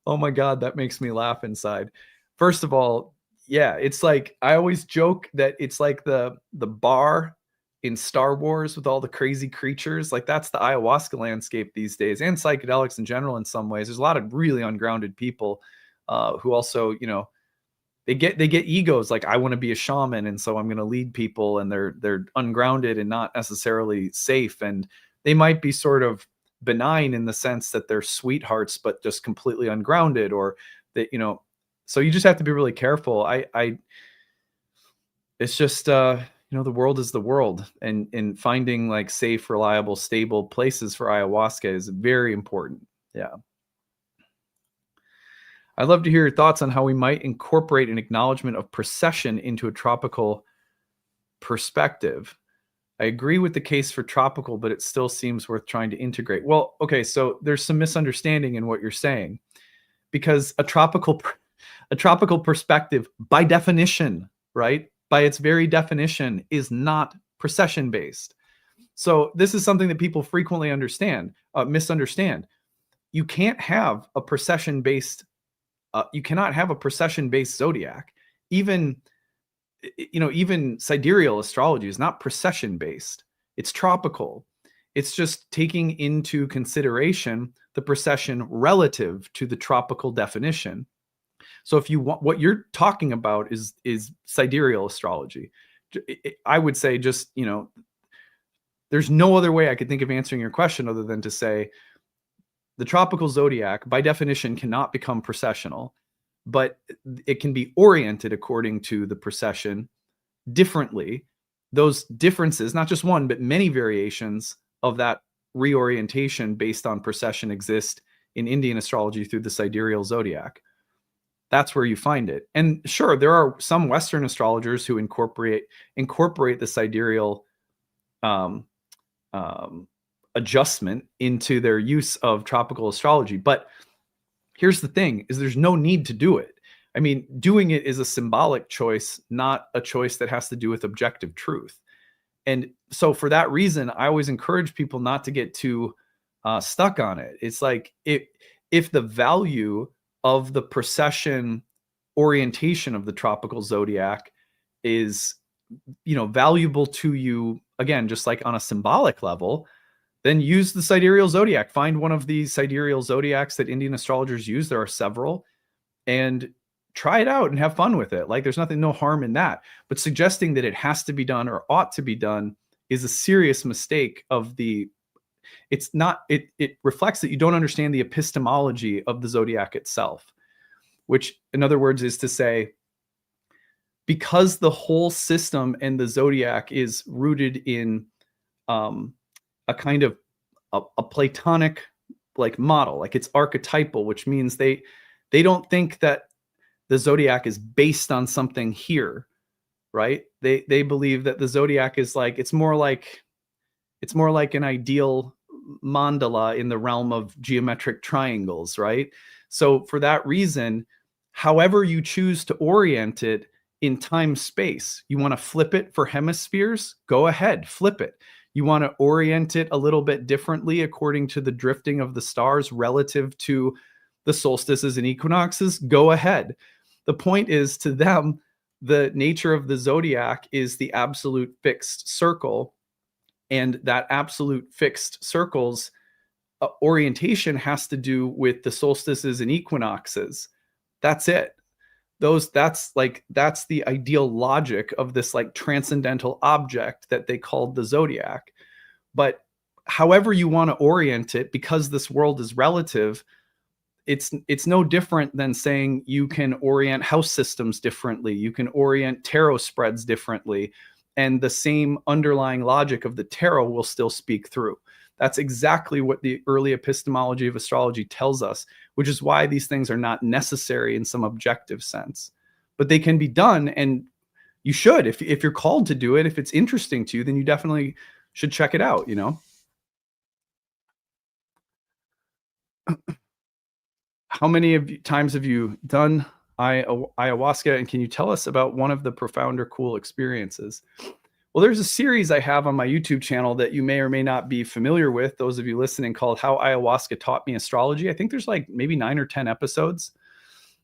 A: Oh my God, that makes me laugh inside. First of all, yeah, it's like I always joke that it's like the bar in Star Wars with all the crazy creatures. Like that's the ayahuasca landscape these days, and psychedelics in general. In some ways, there's a lot of really ungrounded people who also, they get egos. Like I want to be a shaman, and so I'm going to lead people, and they're ungrounded and not necessarily safe, and they might be sort of benign in the sense that they're sweethearts, but just completely ungrounded, or that, so you just have to be really careful. It's just, the world is the world, and finding like safe, reliable, stable places for ayahuasca is very important. Yeah. I'd love to hear your thoughts on how we might incorporate an acknowledgement of precession into a tropical perspective. I agree with the case for tropical, but it still seems worth trying to integrate. Well, okay, so there's some misunderstanding in what you're saying, because a tropical perspective, by definition, right, by its very definition, is not precession based. So this is something that people frequently misunderstand. You can't have a precession based. You cannot have a precession based zodiac. Even sidereal astrology is not precession based. It's tropical. It's just taking into consideration the precession relative to the tropical definition. So if you want, what you're talking about is sidereal astrology. I would say just, there's no other way I could think of answering your question other than to say the tropical zodiac by definition cannot become precessional, but it can be oriented according to the precession differently. Those differences, not just one, but many variations of that reorientation based on precession exist in Indian astrology through the sidereal zodiac. That's where you find it. And sure, there are some Western astrologers who incorporate the sidereal adjustment into their use of tropical astrology. But here's the thing, is there's no need to do it. I mean, doing it is a symbolic choice, not a choice that has to do with objective truth. And so for that reason, I always encourage people not to get too stuck on it. It's like if the value of the precession orientation of the tropical zodiac is, valuable to you, again, just like on a symbolic level, then use the sidereal zodiac. Find one of these sidereal zodiacs that Indian astrologers use. There are several, and try it out and have fun with it. Like there's no harm in that. But suggesting that it has to be done or ought to be done is a serious mistake it reflects that you don't understand the epistemology of the zodiac itself, which in other words is to say, because the whole system and the zodiac is rooted in a kind of a Platonic like model, like it's archetypal, which means they don't think that the zodiac is based on something here, right? They believe that the zodiac is like, it's more like an ideal mandala in the realm of geometric triangles, right? So for that reason, however you choose to orient it in time space, you want to flip it for hemispheres, go ahead, flip it. You want to orient it a little bit differently according to the drifting of the stars relative to the solstices and equinoxes, go ahead. The point is, to them, the nature of the zodiac is the absolute fixed circle, and that absolute fixed circle's orientation has to do with the solstices and equinoxes. That's it. That's the ideal logic of this like transcendental object that they called the zodiac. But however you want to orient it, because this world is relative, it's no different than saying you can orient house systems differently. You can orient tarot spreads differently, and the same underlying logic of the tarot will still speak through. That's exactly what the early epistemology of astrology tells us, which is why these things are not necessary in some objective sense. But they can be done, and you should. If you're called to do it, if it's interesting to you, then you definitely should check it out, How many times have you done ayahuasca, and can you tell us about one of the profound or cool experiences? Well, there's a series I have on my YouTube channel that you may or may not be familiar with, those of you listening, called How Ayahuasca Taught Me Astrology. I think there's like maybe 9 or 10 episodes.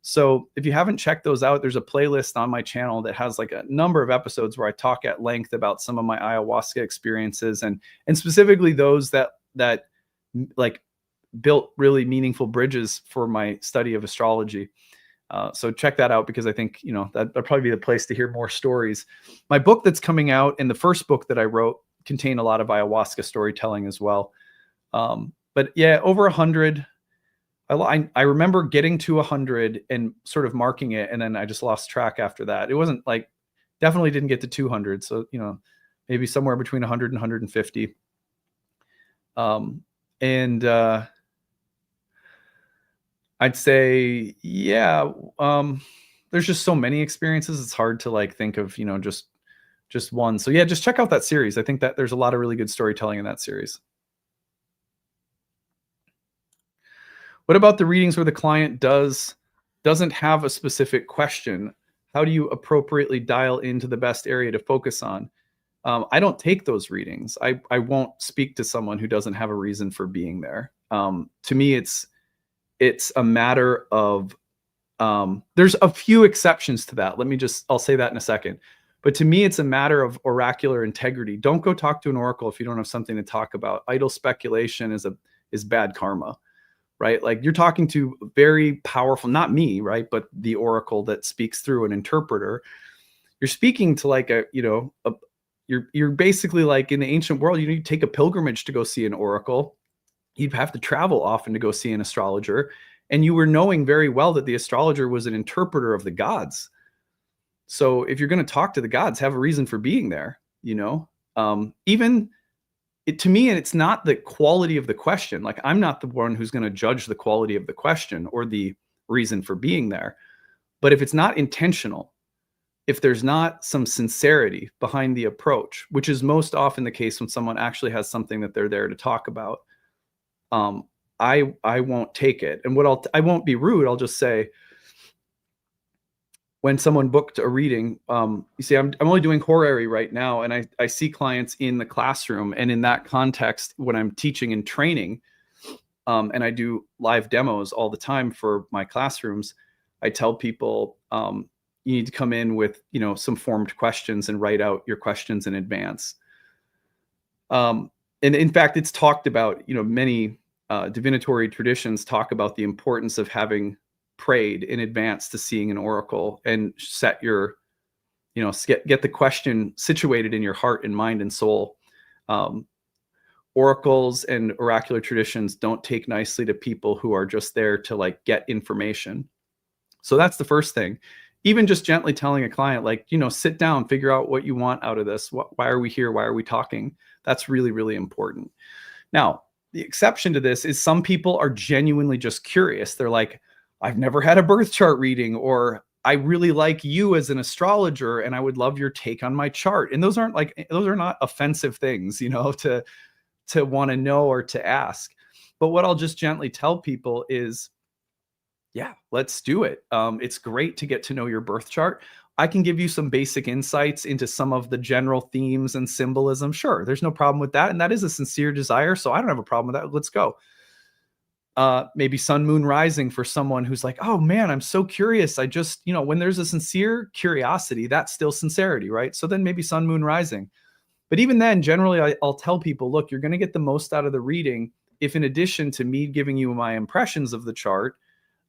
A: So if you haven't checked those out, there's a playlist on my channel that has like a number of episodes where I talk at length about some of my ayahuasca experiences, and specifically those that like built really meaningful bridges for my study of astrology. So check that out, because I think, you know, that'd probably be the place to hear more stories. My book that's coming out, and the first book that I wrote, contained a lot of ayahuasca storytelling as well. But yeah, over 100. I remember getting to 100 and sort of marking it, and then I just lost track after that. It wasn't like, definitely didn't get to 200. So, you know, maybe somewhere between 100 and 150. I'd say, yeah, there's just so many experiences. It's hard to like think of, you know, just one. So yeah, just check out that series. I think that there's a lot of really good storytelling in that series. What about the readings where the client doesn't have a specific question? How do you appropriately dial into the best area to focus on? I don't take those readings. I won't speak to someone who doesn't have a reason for being there. To me, it's a matter of, there's a few exceptions to that. I'll say that in a second. But to me, it's a matter of oracular integrity. Don't go talk to an oracle if you don't have something to talk about. Idle speculation is bad karma, right? Like, you're talking to very powerful, not me, right? But the oracle that speaks through an interpreter. You're speaking to like you're basically like, in the ancient world, you need to take a pilgrimage to go see an oracle. You'd have to travel often to go see an astrologer. And you were knowing very well that the astrologer was an interpreter of the gods. So if you're going to talk to the gods, have a reason for being there, you know? To me, it's not the quality of the question. Like, I'm not the one who's going to judge the quality of the question or the reason for being there. But if it's not intentional, if there's not some sincerity behind the approach, which is most often the case when someone actually has something that they're there to talk about, I won't take it. And I won't be rude. I'll just say, when someone booked a reading, you see, I'm only doing horary right now, and I see clients in the classroom, and in that context, when I'm teaching and training, and I do live demos all the time for my classrooms, I tell people, you need to come in with, you know, some formed questions and write out your questions in advance. And in fact, it's talked about, you know, many divinatory traditions talk about the importance of having prayed in advance to seeing an oracle, and set your, you know, get the question situated in your heart and mind and soul. Oracles and oracular traditions don't take nicely to people who are just there to like get information. So that's the first thing. Even just gently telling a client, like, you know, sit down, figure out what you want out of this. Why are we here? Why are we talking? That's really, really important. Now, the exception to this is some people are genuinely just curious. They're like, I've never had a birth chart reading, or I really like you as an astrologer and I would love your take on my chart. And those are not offensive things, you know, to want to know or to ask. But what I'll just gently tell people is, yeah, let's do it. It's great to get to know your birth chart. I can give you some basic insights into some of the general themes and symbolism. Sure, there's no problem with that. And that is a sincere desire. So I don't have a problem with that. Let's go. Maybe sun, moon, rising for someone who's like, oh man, I'm so curious. I just, you know, when there's a sincere curiosity, that's still sincerity, right? So then maybe sun, moon, rising. But even then, generally, I'll tell people, look, you're going to get the most out of the reading if, in addition to me giving you my impressions of the chart,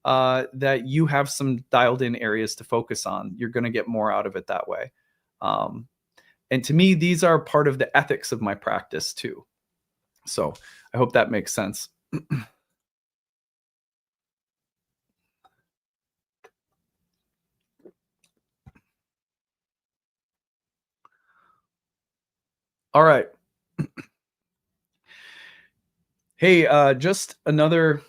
A: that you have some dialed in areas to focus on. You're going to get more out of it that way. And to me, these are part of the ethics of my practice too. So I hope that makes sense. All right. Hey, just another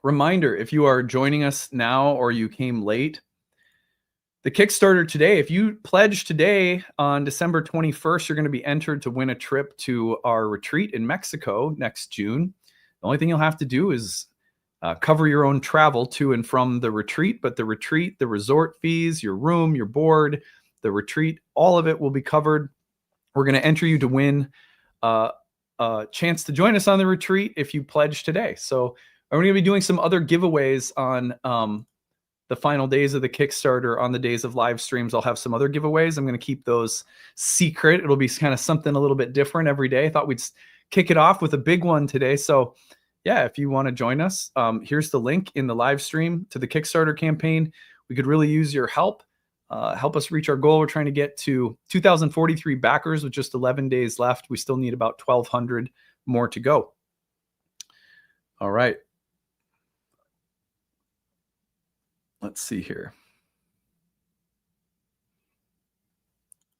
A: reminder, if you are joining us now or you came late, the Kickstarter today, if you pledge today on December 21st, you're going to be entered to win a trip to our retreat in Mexico next June. The only thing you'll have to do is cover your own travel to and from the retreat, but the retreat, the resort fees, your room, your board, the retreat, all of it will be covered. We're going to enter you to win a chance to join us on the retreat if you pledge today. So we're going to be doing some other giveaways on the final days of the Kickstarter. On the days of live streams, I'll have some other giveaways. I'm going to keep those secret. It'll be kind of something a little bit different every day. I thought we'd kick it off with a big one today. So yeah, if you want to join us, here's the link in the live stream to the Kickstarter campaign. We could really use your help. Help us reach our goal. We're trying to get to 2,043 backers with just 11 days left. We still need about 1,200 more to go. All right. Let's see here.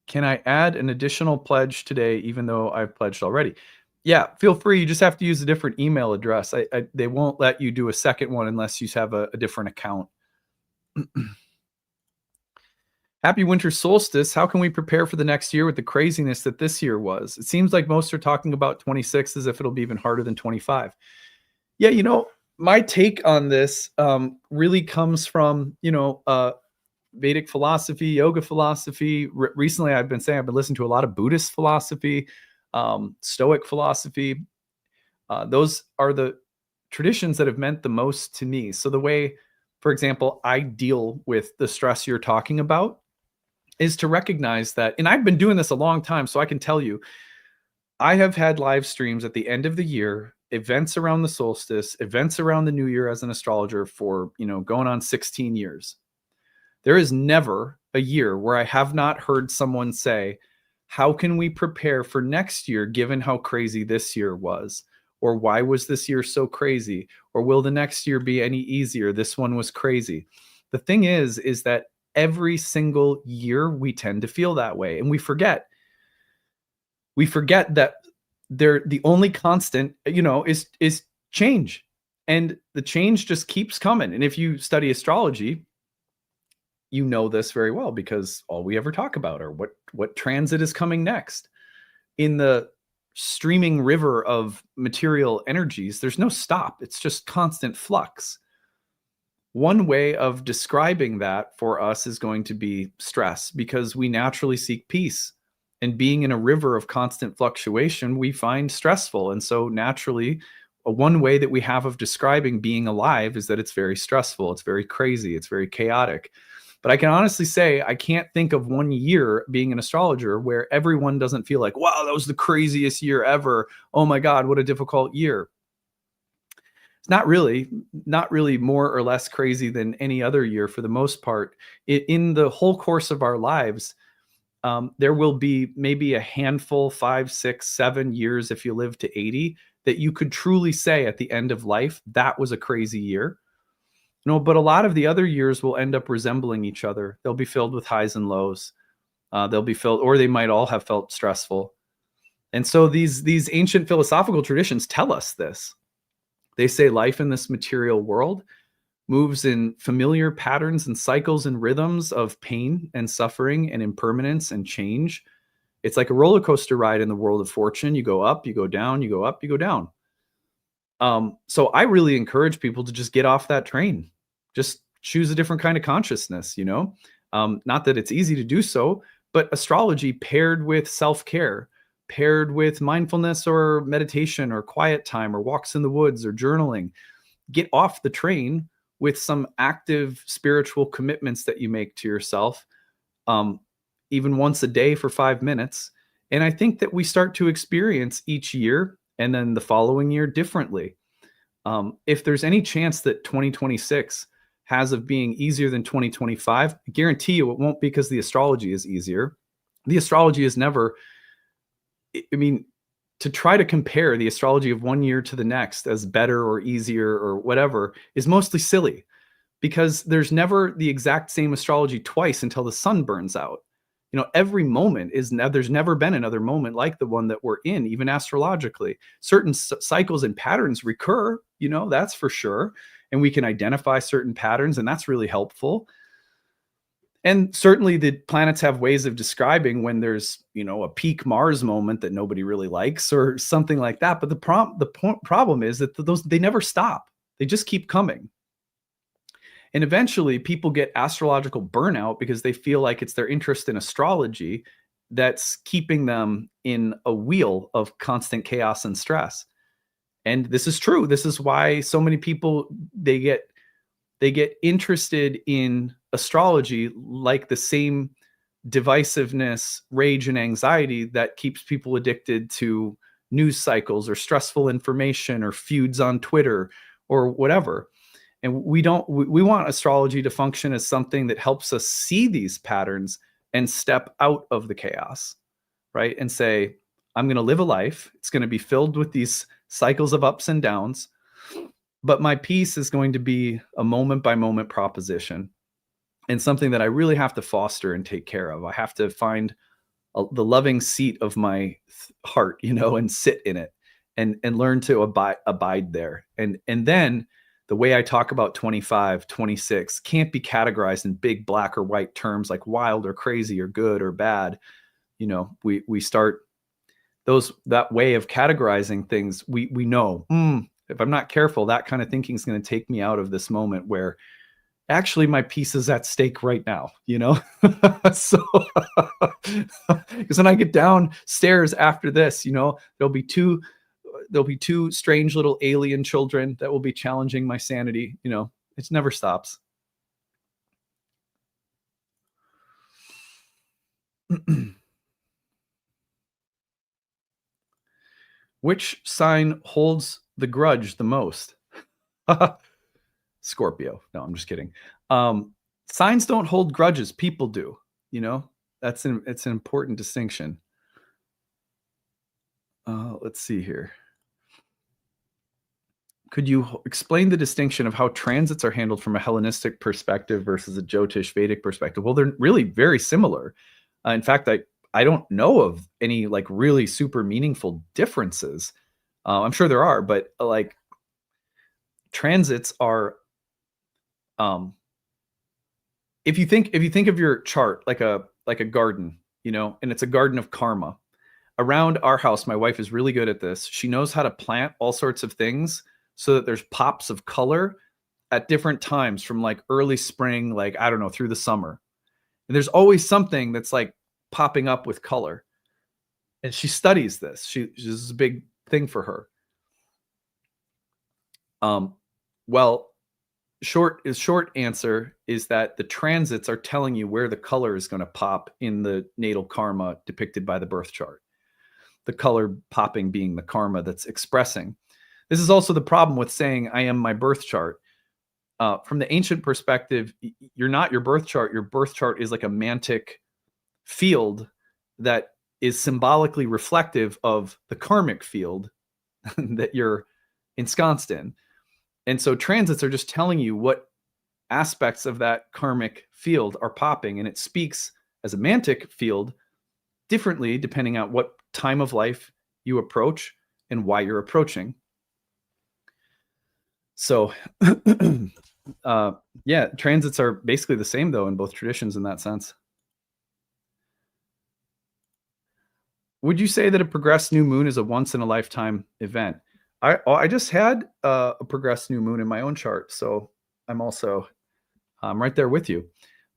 A: Can I add an additional pledge today, even though I've pledged already? Yeah, feel free. You just have to use a different email address. They won't let you do a second one unless you have a different account. Happy Winter Solstice. How can we prepare for the next year with the craziness that this year was? It seems like most are talking about 26 as if it'll be even harder than 25. Yeah, you know, my take on this really comes from, Vedic philosophy, yoga philosophy. Recently, I've been listening to a lot of Buddhist philosophy, Stoic philosophy. Those are the traditions that have meant the most to me. So the way, for example, I deal with the stress you're talking about is to recognize that, and I've been doing this a long time, so I can tell you, I have had live streams at the end of the year, events around the solstice, events around the new year as an astrologer for, going on 16 years. There is never a year where I have not heard someone say, how can we prepare for next year given how crazy this year was? Or why was this year so crazy? Or will the next year be any easier? This one was crazy. The thing is that every single year we tend to feel that way. And we forget that the only constant, is change. And the change just keeps coming. And if you study astrology, you know this very well because all we ever talk about are what transit is coming next. In the streaming river of material energies, there's no stop. It's just constant flux. One way of describing that for us is going to be stress, because we naturally seek peace. And being in a river of constant fluctuation, we find stressful. And so naturally, one way that we have of describing being alive is that it's very stressful. It's very crazy. It's very chaotic. But I can honestly say I can't think of one year being an astrologer where everyone doesn't feel like, wow, that was the craziest year ever. Oh my God, what a difficult year. It's not really more or less crazy than any other year for the most part. In the whole course of our lives, there will be maybe a handful, 5, 6, 7 years, if you live to 80, that you could truly say at the end of life, that was a crazy year. But a lot of the other years will end up resembling each other. They'll be filled with highs and lows. They'll be filled, or they might all have felt stressful. And so these ancient philosophical traditions tell us this. They say life in this material world moves in familiar patterns and cycles and rhythms of pain and suffering and impermanence and change. It's like a roller coaster ride in the world of fortune. You go up, you go down, you go up, you go down. So I really encourage people to just get off that train. Just choose a different kind of consciousness, not that it's easy to do so, but astrology paired with self-care, paired with mindfulness or meditation or quiet time or walks in the woods or journaling, get off the train with some active spiritual commitments that you make to yourself, even once a day for 5 minutes. And I think that we start to experience each year and then the following year differently. If there's any chance that 2026 has of being easier than 2025, I guarantee you it won't, because the astrology is easier. The astrology is never, to try to compare the astrology of one year to the next as better or easier or whatever is mostly silly, because there's never the exact same astrology twice until the sun burns out. Every moment there's never been another moment like the one that we're in, even astrologically. Certain cycles and patterns recur, that's for sure. And we can identify certain patterns, and that's really helpful. And certainly the planets have ways of describing when there's, a peak Mars moment that nobody really likes or something like that. But the problem is that they never stop. They just keep coming. And eventually people get astrological burnout because they feel like it's their interest in astrology that's keeping them in a wheel of constant chaos and stress. And this is true. This is why so many people, they get interested in astrology, like the same divisiveness, rage, and anxiety that keeps people addicted to news cycles or stressful information or feuds on Twitter or whatever. And we want astrology to function as something that helps us see these patterns and step out of the chaos, right? And say, I'm going to live a life. It's going to be filled with these cycles of ups and downs, but my peace is going to be a moment by moment proposition and something that I really have to foster and take care of. I have to find the loving seat of my heart, and sit in it and learn to abide there. And then the way I talk about 25, 26 can't be categorized in big black or white terms like wild or crazy or good or bad. We start that way of categorizing things. We know, if I'm not careful, that kind of thinking is going to take me out of this moment where actually my peace is at stake right now, So, because when I get downstairs after this, there'll be two strange little alien children that will be challenging my sanity. It never stops. Which sign holds the grudge the most? Scorpio. No, I'm just kidding. Signs don't hold grudges. People do. It's an important distinction. Let's see here. Could you explain the distinction of how transits are handled from a Hellenistic perspective versus a Jyotish Vedic perspective? Well, they're really very similar. In fact, I don't know of any like really super meaningful differences. I'm sure there are, but like transits are, if you think of your chart like a garden, and it's a garden of karma. Around our house, my wife is really good at this. She knows how to plant all sorts of things so that there's pops of color at different times from like early spring, like, I don't know, through the summer. And there's always something that's like popping up with color. And she studies this. This is a big thing for her. Well, short answer is that the transits are telling you where the color is going to pop in the natal karma depicted by the birth chart. The color popping being the karma that's expressing. This is also the problem with saying I am my birth chart. From the ancient perspective, you're not your birth chart. Your birth chart is like a mantic field that is symbolically reflective of the karmic field that you're ensconced in. And so transits are just telling you what aspects of that karmic field are popping, and it speaks as a mantic field differently depending on what time of life you approach and why you're approaching. So yeah, transits are basically the same though in both traditions in that sense. Would you say that a progressed new moon is a once in a lifetime event? I just had a progressed new moon in my own chart, so I'm right there with you.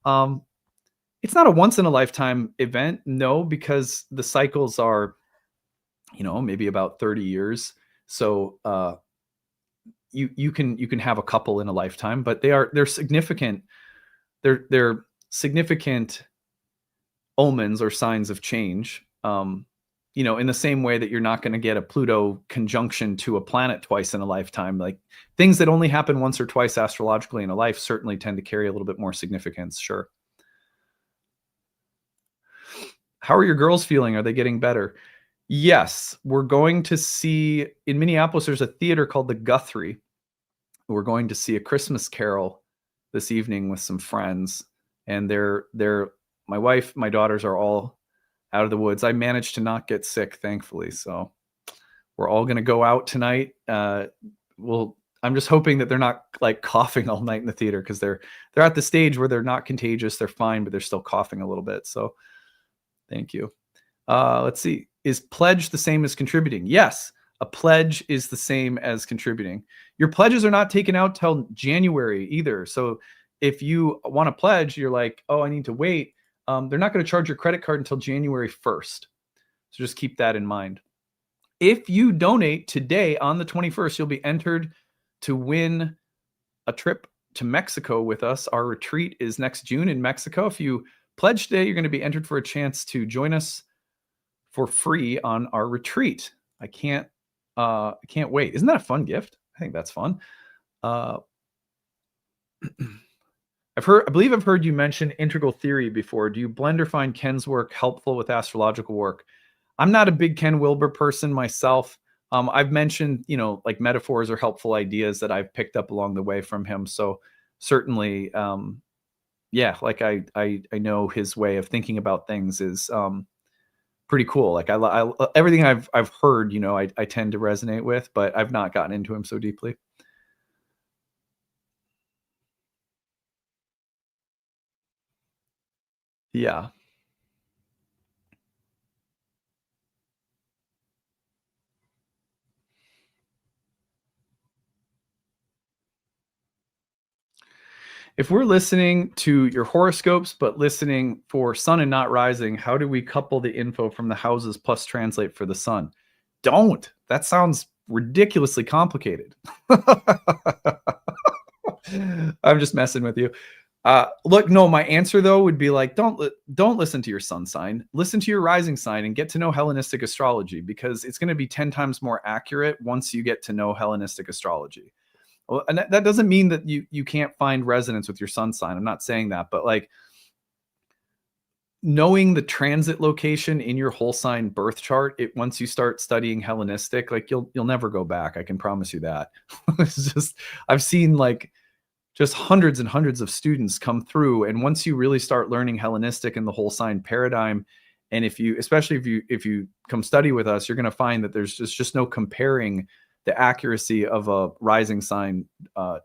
A: It's not a once in a lifetime event, no, because the cycles are, maybe about 30 years. So you can have a couple in a lifetime, but they're significant. They're significant omens or signs of change. In the same way that you're not going to get a Pluto conjunction to a planet twice in a lifetime. Like things that only happen once or twice astrologically in a life certainly tend to carry a little bit more significance. Sure. How are your girls feeling? Are they getting better? Yes, we're going to see in Minneapolis, there's a theater called the Guthrie. We're going to see A Christmas Carol this evening with some friends, and my wife, my daughters are all out of the woods. I managed to not get sick, thankfully. So we're all going to go out tonight. I'm just hoping that they're not like coughing all night in the theater, because they're at the stage where they're not contagious. They're fine, but they're still coughing a little bit. So thank you. Let's see. Is pledge the same as contributing? Yes, a pledge is the same as contributing. Your pledges are not taken out till January either. So if you want to pledge, you're like, oh, I need to wait. They're not going to charge your credit card until January 1st. So just keep that in mind. If you donate today on the 21st, you'll be entered to win a trip to Mexico with us. Our retreat is next June in Mexico. If you pledge today, you're going to be entered for a chance to join us for free on our retreat. I can't wait. Isn't that a fun gift? I think that's fun. I believe I've heard you mention integral theory before. Do you blend or find Ken's work helpful with astrological work? I'm not a big Ken Wilber person myself. I've mentioned, like metaphors or helpful ideas that I've picked up along the way from him. So certainly, yeah, like I know his way of thinking about things is pretty cool. Like I everything I've heard, I tend to resonate with, but I've not gotten into him so deeply. Yeah. If we're listening to your horoscopes, but listening for sun and not rising, how do we couple the info from the houses plus translate for the sun? Don't. That sounds ridiculously complicated. I'm just messing with you. Look, no, my answer though would be like, don't listen to your sun sign. Listen to your rising sign and get to know Hellenistic astrology, because it's going to be 10 times more accurate once you get to know Hellenistic astrology. Well, and that doesn't mean that you can't find resonance with your sun sign. I'm not saying that, but like knowing the transit location in your whole sign birth chart, once you start studying Hellenistic, like you'll never go back. I can promise you that. It's just, I've seen like just hundreds and hundreds of students come through, and once you really start learning Hellenistic and the whole sign paradigm, and especially if you come study with us, you're going to find that there's just no comparing the accuracy of a rising sign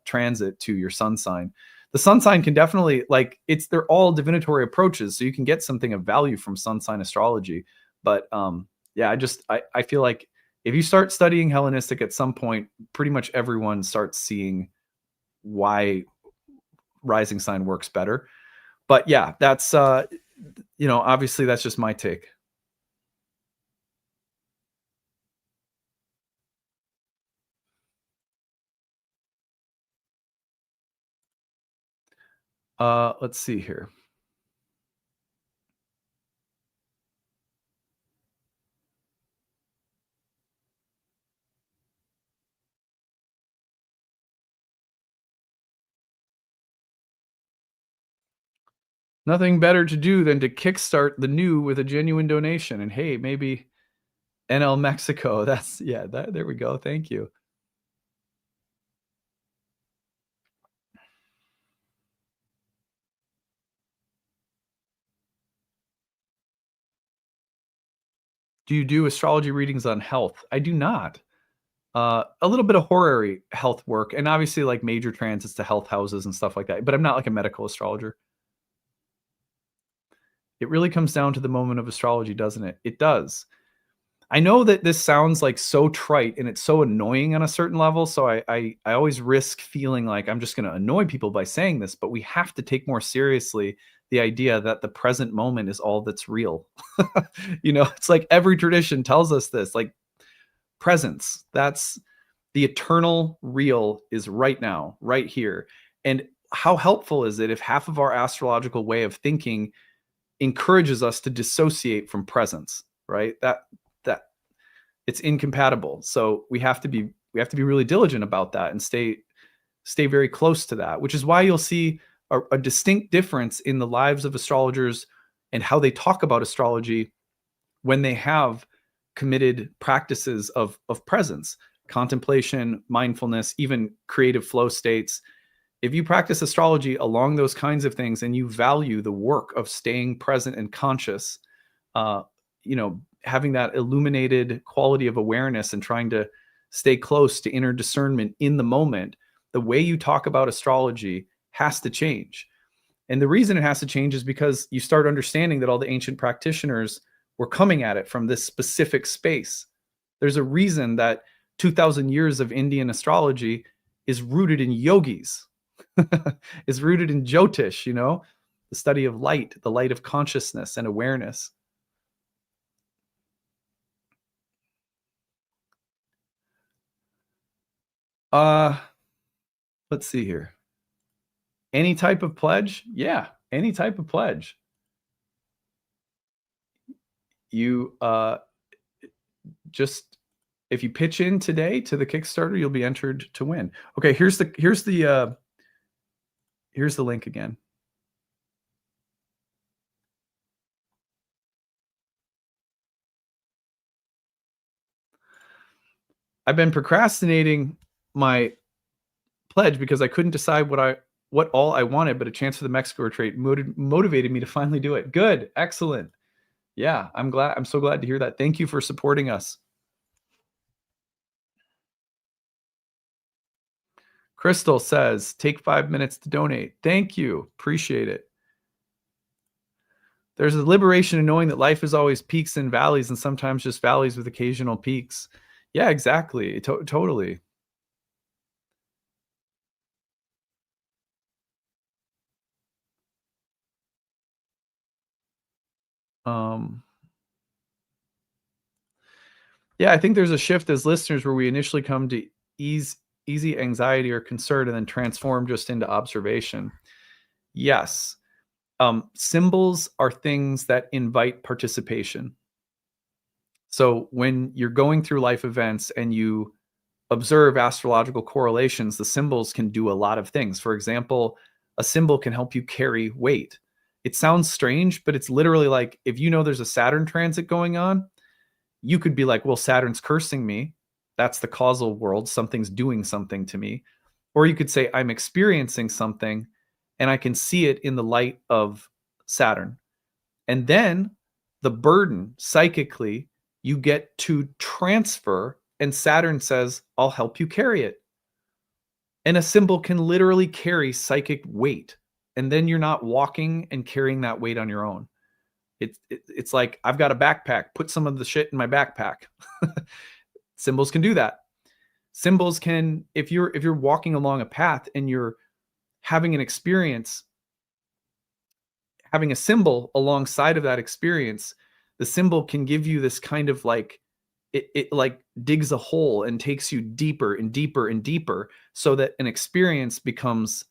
A: transit to your sun sign. The sun sign can definitely, like, they're all divinatory approaches, so you can get something of value from sun sign astrology. But yeah, I feel like if you start studying Hellenistic at some point, pretty much everyone starts seeing why rising sign works better. But yeah, that's obviously that's just my take. Let's see here. Nothing better to do than to kickstart the new with a genuine donation. And hey, maybe NL Mexico. There we go. Thank you. Do you do astrology readings on health? I do not. A little bit of horary health work, and obviously like major transits to health houses and stuff like that. But I'm not like a medical astrologer. It really comes down to the moment of astrology, doesn't it? It does. I know that this sounds like so trite and it's so annoying on a certain level. So I always risk feeling like I'm just going to annoy people by saying this, but we have to take more seriously the idea that the present moment is all that's real. It's like every tradition tells us this, like presence. That's the eternal real is right now, right here. And how helpful is it if half of our astrological way of thinking encourages us to dissociate from presence, right? That it's incompatible. So we have to be really diligent about that and stay very close to that, which is why you'll see a distinct difference in the lives of astrologers and how they talk about astrology when they have committed practices of presence, contemplation, mindfulness, even creative flow states. If you practice astrology along those kinds of things and you value the work of staying present and conscious, having that illuminated quality of awareness and trying to stay close to inner discernment in the moment, the way you talk about astrology has to change. And the reason it has to change is because you start understanding that all the ancient practitioners were coming at it from this specific space. There's a reason that 2,000 years of Indian astrology is rooted in yogis. is rooted in Jyotish, the study of light, the light of consciousness and awareness. Uh, let's see here. Any type of pledge? Yeah, any type of pledge. You just if you pitch in today to the Kickstarter, you'll be entered to win. Okay, here's the link again. I've been procrastinating my pledge because I couldn't decide what all I wanted, but a chance for the Mexico retreat motivated me to finally do it. Good, excellent. Yeah, I'm so glad to hear that. Thank you for supporting us. Crystal says, take 5 minutes to donate. Thank you. Appreciate it. There's a liberation in knowing that life is always peaks and valleys, and sometimes just valleys with occasional peaks. Yeah, exactly. Totally. Yeah, I think there's a shift as listeners where we initially come to easy anxiety or concern and then transform just into observation. Yes. Symbols are things that invite participation. So when you're going through life events and you observe astrological correlations, the symbols can do a lot of things. For example, a symbol can help you carry weight. It sounds strange, but it's literally like if you know there's a Saturn transit going on, you could be like, well, Saturn's cursing me. That's the causal world. Something's doing something to me. Or you could say, I'm experiencing something and I can see it in the light of Saturn. And then the burden psychically, you get to transfer, and Saturn says, I'll help you carry it. And a symbol can literally carry psychic weight. And then you're not walking and carrying that weight on your own. It's like, I've got a backpack, put some of the shit in my backpack. Symbols can do that. Symbols can, if you're walking along a path and you're having an experience, having a symbol alongside of that experience, the symbol can give you this kind of like, it like digs a hole and takes you deeper and deeper and deeper so that an experience becomes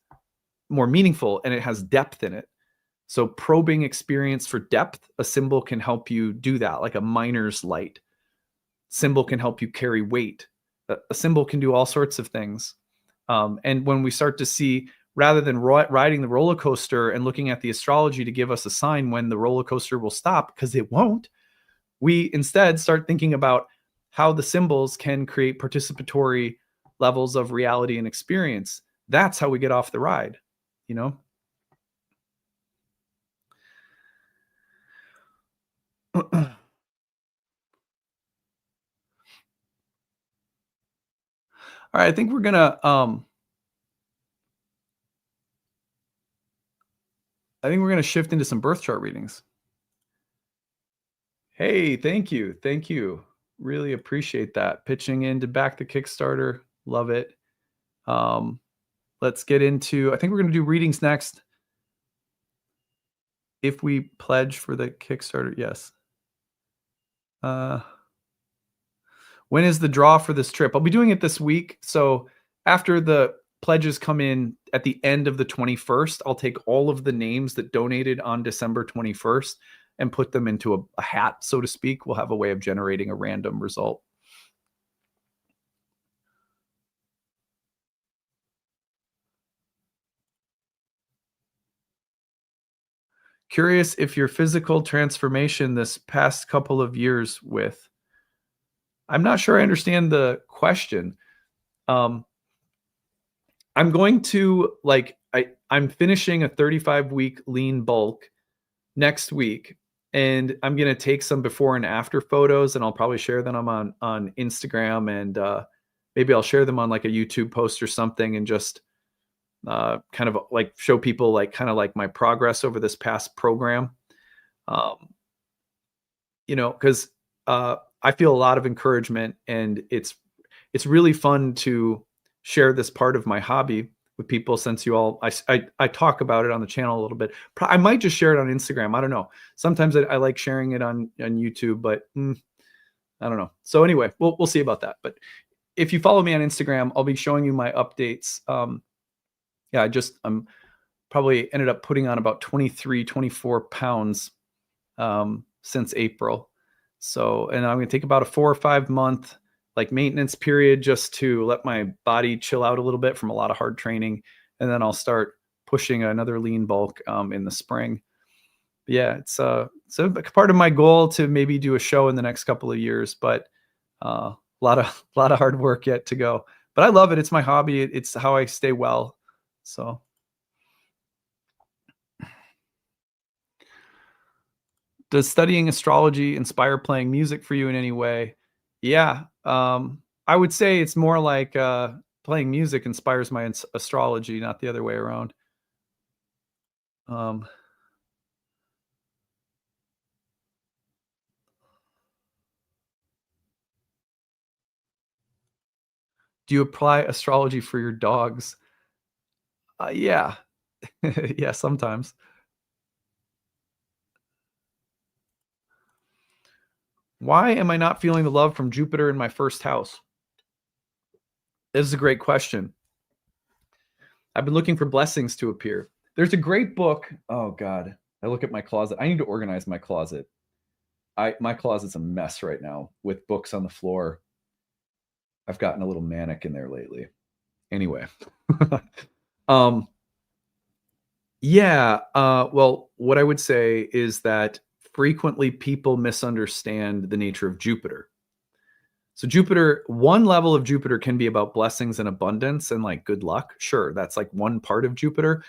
A: more meaningful and it has depth in it. So probing experience for depth, a symbol can help you do that, like a miner's light. Symbol can help you carry weight. A symbol can do all sorts of things. And when we start to see, rather than riding the roller coaster and looking at the astrology to give us a sign when the roller coaster will stop, because it won't, we instead start thinking about how the symbols can create participatory levels of reality and experience. That's how we get off the ride, All right, I think we're gonna shift into some birth chart readings. Hey, thank you. Thank you. Really appreciate that. Pitching in to back the Kickstarter. Love it. Let's get into, I think we're going to do readings next. If we pledge for the Kickstarter, yes. When is the draw for this trip? I'll be doing it this week. So after the pledges come in at the end of the 21st, I'll take all of the names that donated on December 21st and put them into a hat, so to speak. We'll have a way of generating a random result. Curious if your physical transformation this past couple of years with, I'm not sure I understand the question. I'm going to I'm finishing a 35-week lean bulk next week, and I'm going to take some before and after photos, and I'll probably share them on Instagram, and maybe I'll share them on like a YouTube post or something, and just kind of like show people like kind of like my progress over this past program. Because I feel a lot of encouragement, and it's really fun to share this part of my hobby with people, since you all, I talk about it on the channel a little bit. I might just share it on Instagram. I don't know. Sometimes I like sharing it on YouTube, but I don't know. So anyway, we'll see about that. But if you follow me on Instagram, I'll be showing you my updates. Yeah, I'm probably ended up putting on about 23, 24 pounds since April. So, and I'm going to take about a 4 or 5 month like maintenance period just to let my body chill out a little bit from a lot of hard training. And then I'll start pushing another lean bulk in the spring. But yeah, it's a part of my goal to maybe do a show in the next couple of years, but a lot of hard work yet to go. But I love it. It's my hobby. It's how I stay well. So. Does studying astrology inspire playing music for you in any way? Yeah. I would say it's more like playing music inspires my astrology, not the other way around. Do you apply astrology for your dogs? Yeah. Yeah, sometimes. Why am I not feeling the love from Jupiter in my first house? This is a great question. I've been looking for blessings to appear. There's a great book. Oh God, I look at my closet. I need to organize my closet. My closet's a mess right now with books on the floor. I've gotten a little manic in there lately. Anyway. Yeah. Well, what I would say is that frequently people misunderstand the nature of Jupiter. So Jupiter, one level of Jupiter can be about blessings and abundance and like good luck. Sure, that's like one part of Jupiter.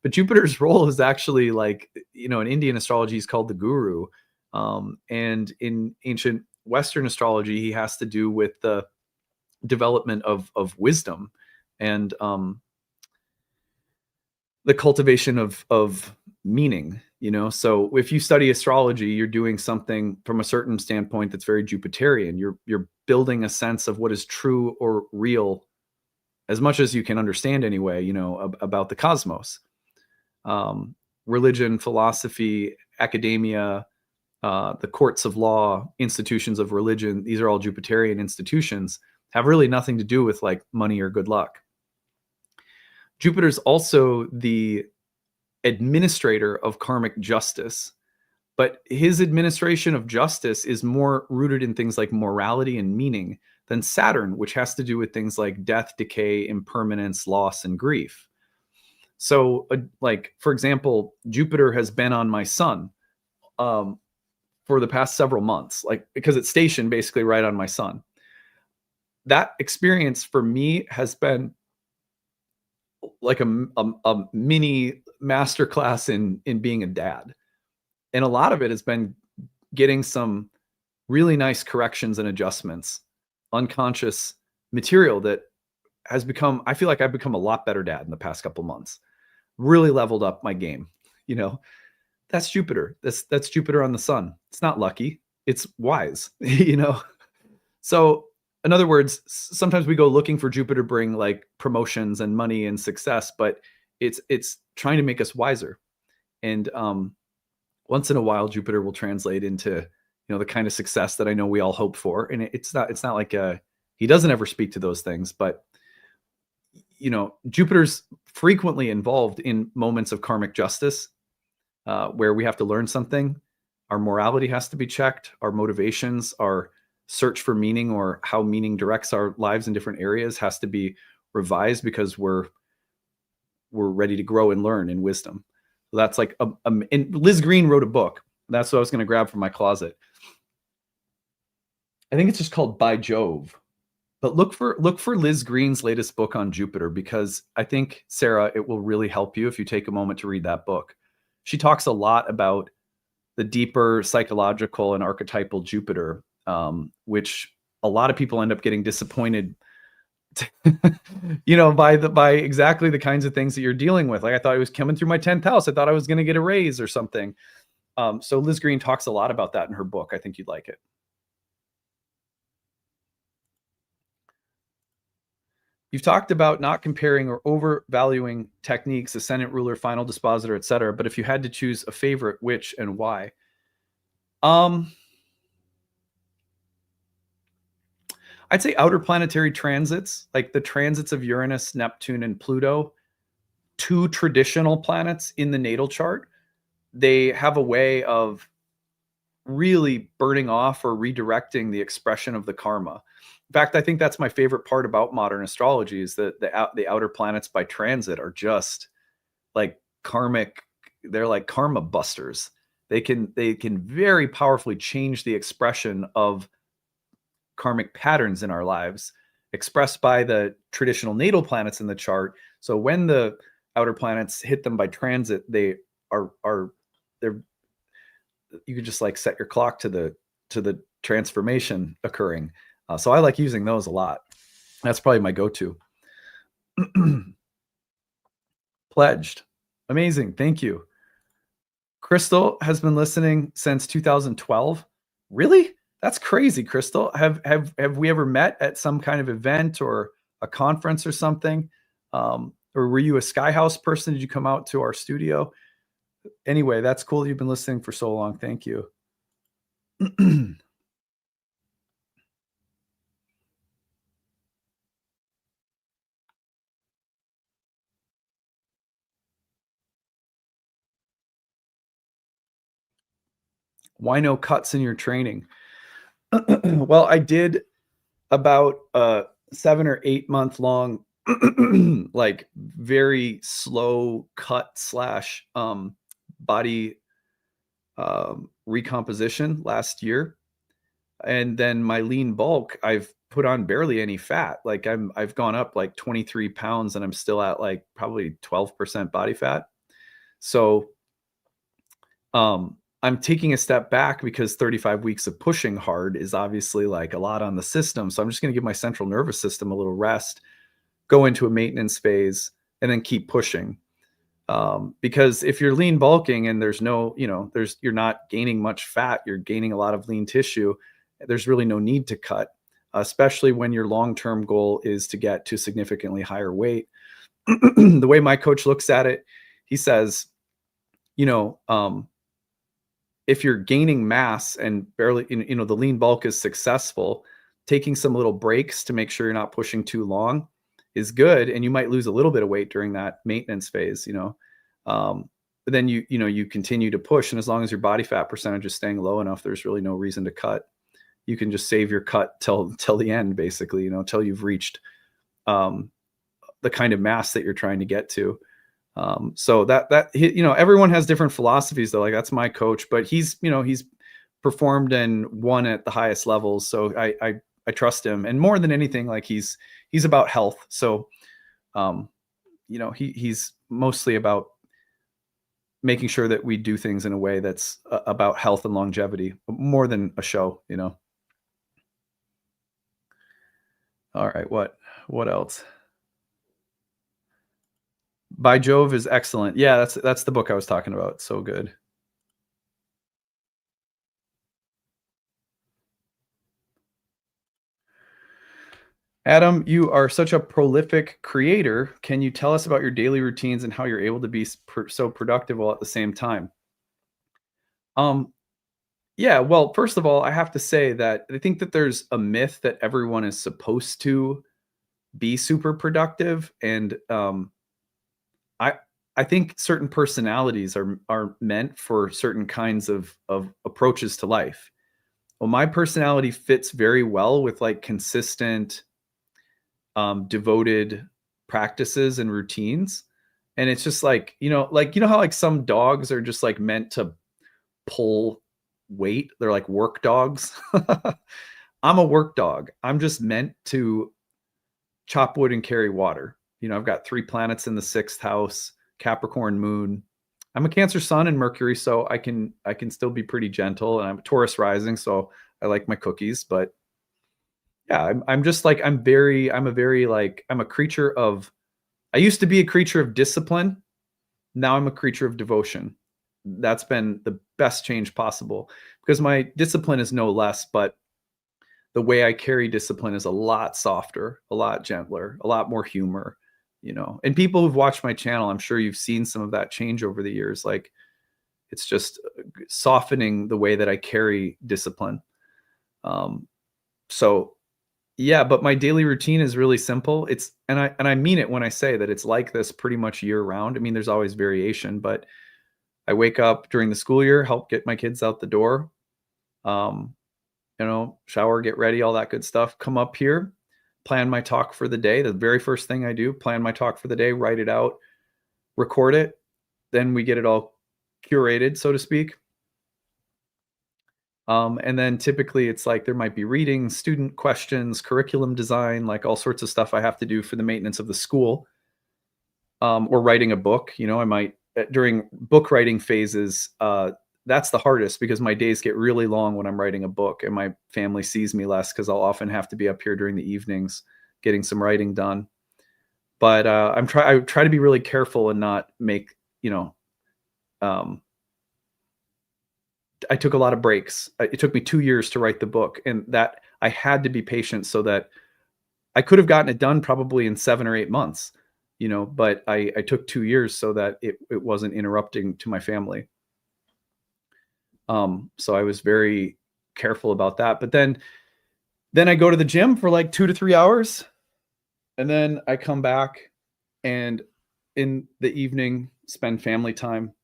A: But Jupiter's role is actually like, in Indian astrology, he's called the guru. And in ancient Western astrology, he has to do with the development of wisdom and the cultivation of meaning. So if you study astrology, you're doing something from a certain standpoint that's very Jupiterian. You're building a sense of what is true or real, as much as you can understand anyway, about the cosmos. Religion, philosophy, academia, the courts of law, institutions of religion, these are all Jupiterian institutions, have really nothing to do with like money or good luck. Jupiter's also the administrator of karmic justice, but his administration of justice is more rooted in things like morality and meaning than Saturn, which has to do with things like death, decay, impermanence, loss, and grief. So, like, for example, Jupiter has been on my sun for the past several months, like, because it's stationed basically right on my sun. That experience for me has been like a mini masterclass in being a dad. And a lot of it has been getting some really nice corrections and adjustments, unconscious material that has become, I feel like I've become a lot better dad in the past couple months. Really leveled up my game. That's Jupiter. That's Jupiter on the sun. It's not lucky. It's wise, So in other words, sometimes we go looking for Jupiter to bring like promotions and money and success, but it's trying to make us wiser. And once in a while, Jupiter will translate into, the kind of success that I know we all hope for. And it's not like he doesn't ever speak to those things, but Jupiter's frequently involved in moments of karmic justice, where we have to learn something. Our morality has to be checked. Our motivations, our search for meaning, or how meaning directs our lives in different areas, has to be revised because we're ready to grow and learn in wisdom. So that's like, and Liz Green wrote a book. That's what I was going to grab from my closet. I think it's just called By Jove. But look for Liz Green's latest book on Jupiter, because I think, Sarah, it will really help you if you take a moment to read that book. She talks a lot about the deeper psychological and archetypal Jupiter, which a lot of people end up getting disappointed, by exactly the kinds of things that you're dealing with. Like, I thought it was coming through my 10th house. I thought I was going to get a raise or something. So Liz Green talks a lot about that in her book. I think you'd like it. You've talked about not comparing or overvaluing techniques, ascendant ruler, final dispositor, etc. But if you had to choose a favorite, which and why? I'd say outer planetary transits, like the transits of Uranus, Neptune, and Pluto, two traditional planets in the natal chart. They have a way of really burning off or redirecting the expression of the karma. In fact, I think that's my favorite part about modern astrology, is that the outer planets by transit are just like karmic. They're like karma busters. They can very powerfully change the expression of karmic patterns in our lives, expressed by the traditional natal planets in the chart. So when the outer planets hit them by transit, they're you could just like set your clock to the transformation occurring. So I like using those a lot. That's probably my go-to. Pledged. Amazing. Thank you. Crystal has been listening since 2012. Really? That's crazy, Crystal. Have we ever met at some kind of event or a conference or something? Or were you a Skyhouse person? Did you come out to our studio? Anyway, that's cool. You've been listening for so long. Thank you. Why no cuts in your training? Well, I did about 7 or 8 month long, like very slow cut slash body recomposition last year. And then my lean bulk, I've put on barely any fat. Like I've gone up like 23 pounds and I'm still at like probably 12% body fat. So I'm taking a step back because 35 weeks of pushing hard is obviously like a lot on the system. So I'm just going to give my central nervous system a little rest, go into a maintenance phase, and then keep pushing. Because if you're lean bulking and there's no, you're not gaining much fat, you're gaining a lot of lean tissue, there's really no need to cut, especially when your long-term goal is to get to significantly higher weight. The way my coach looks at it, he says, if you're gaining mass and barely, the lean bulk is successful, taking some little breaks to make sure you're not pushing too long is good. And you might lose a little bit of weight during that maintenance phase, but then you continue to push. And as long as your body fat percentage is staying low enough, there's really no reason to cut. You can just save your cut till the end, basically, till you've reached the kind of mass that you're trying to get to. So that everyone has different philosophies though. Like that's my coach, but he's performed and won at the highest levels. So I trust him. And more than anything, like he's about health. So, he's mostly about making sure that we do things in a way that's about health and longevity more than a show, All right. What else? By Jove is excellent. Yeah, that's the book I was talking about. So good. Adam, you are such a prolific creator. Can you tell us about your daily routines and how you're able to be so productive while at the same time? Yeah, well, first of all, I have to say that I think that there's a myth that everyone is supposed to be super productive. And I think certain personalities are meant for certain kinds of approaches to life. Well, my personality fits very well with like consistent, devoted practices and routines. And it's just like, how like some dogs are just like meant to pull weight. They're like work dogs. I'm a work dog. I'm just meant to chop wood and carry water. I've got 3 planets in the 6th house, Capricorn moon. I'm a Cancer sun and Mercury, so I can still be pretty gentle. And I'm a Taurus rising, so I like my cookies. But yeah, I'm just like I'm a creature of. I used to be a creature of discipline. Now I'm a creature of devotion. That's been the best change possible because my discipline is no less, but the way I carry discipline is a lot softer, a lot gentler, a lot more humor, and people who've watched my channel, I'm sure you've seen some of that change over the years. Like, it's just softening the way that I carry discipline. So yeah, but my daily routine is really simple. And I mean it when I say that it's like this pretty much year round. I mean, there's always variation, but I wake up during the school year, help get my kids out the door, shower, get ready, all that good stuff. Come up here, plan my talk for the day. The very first thing I do, plan my talk for the day, write it out, record it. Then we get it all curated, so to speak. And then typically it's like there might be readings, student questions, curriculum design, like all sorts of stuff I have to do for the maintenance of the school, or writing a book. I might, during book writing phases, that's the hardest because my days get really long when I'm writing a book and my family sees me less because I'll often have to be up here during the evenings getting some writing done. But I try to be really careful and not make, I took a lot of breaks. It took me 2 years to write the book, and that I had to be patient so that I could have gotten it done probably in 7 or 8 months, but I took 2 years so that it wasn't interrupting to my family. So I was very careful about that. But then I go to the gym for like 2 to 3 hours, and then I come back and in the evening spend family time.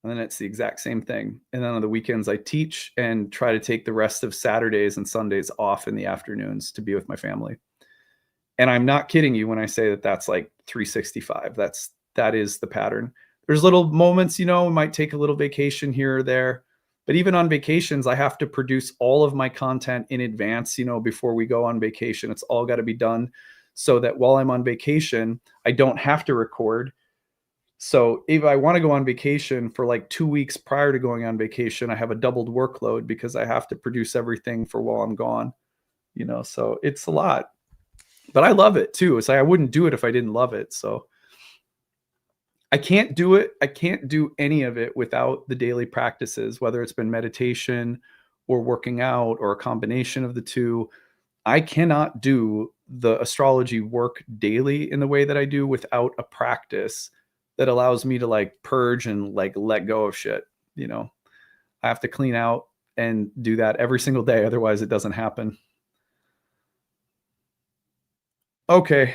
A: And then it's the exact same thing. And then on the weekends, I teach and try to take the rest of Saturdays and Sundays off in the afternoons to be with my family. And I'm not kidding you when I say that that's like 365. That is the pattern. There's little moments, we might take a little vacation here or there. But even on vacations, I have to produce all of my content in advance, before we go on vacation. It's all got to be done so that while I'm on vacation, I don't have to record. So if I want to go on vacation for like 2 weeks prior to going on vacation, I have a doubled workload because I have to produce everything for while I'm gone, so it's a lot, but I love it too. It's like, I wouldn't do it if I didn't love it. So I can't do it. I can't do any of it without the daily practices, whether it's been meditation or working out or a combination of the two. I cannot do the astrology work daily in the way that I do without a practice that allows me to like purge and like let go of shit. I have to clean out and do that every single day. Otherwise it doesn't happen. Okay.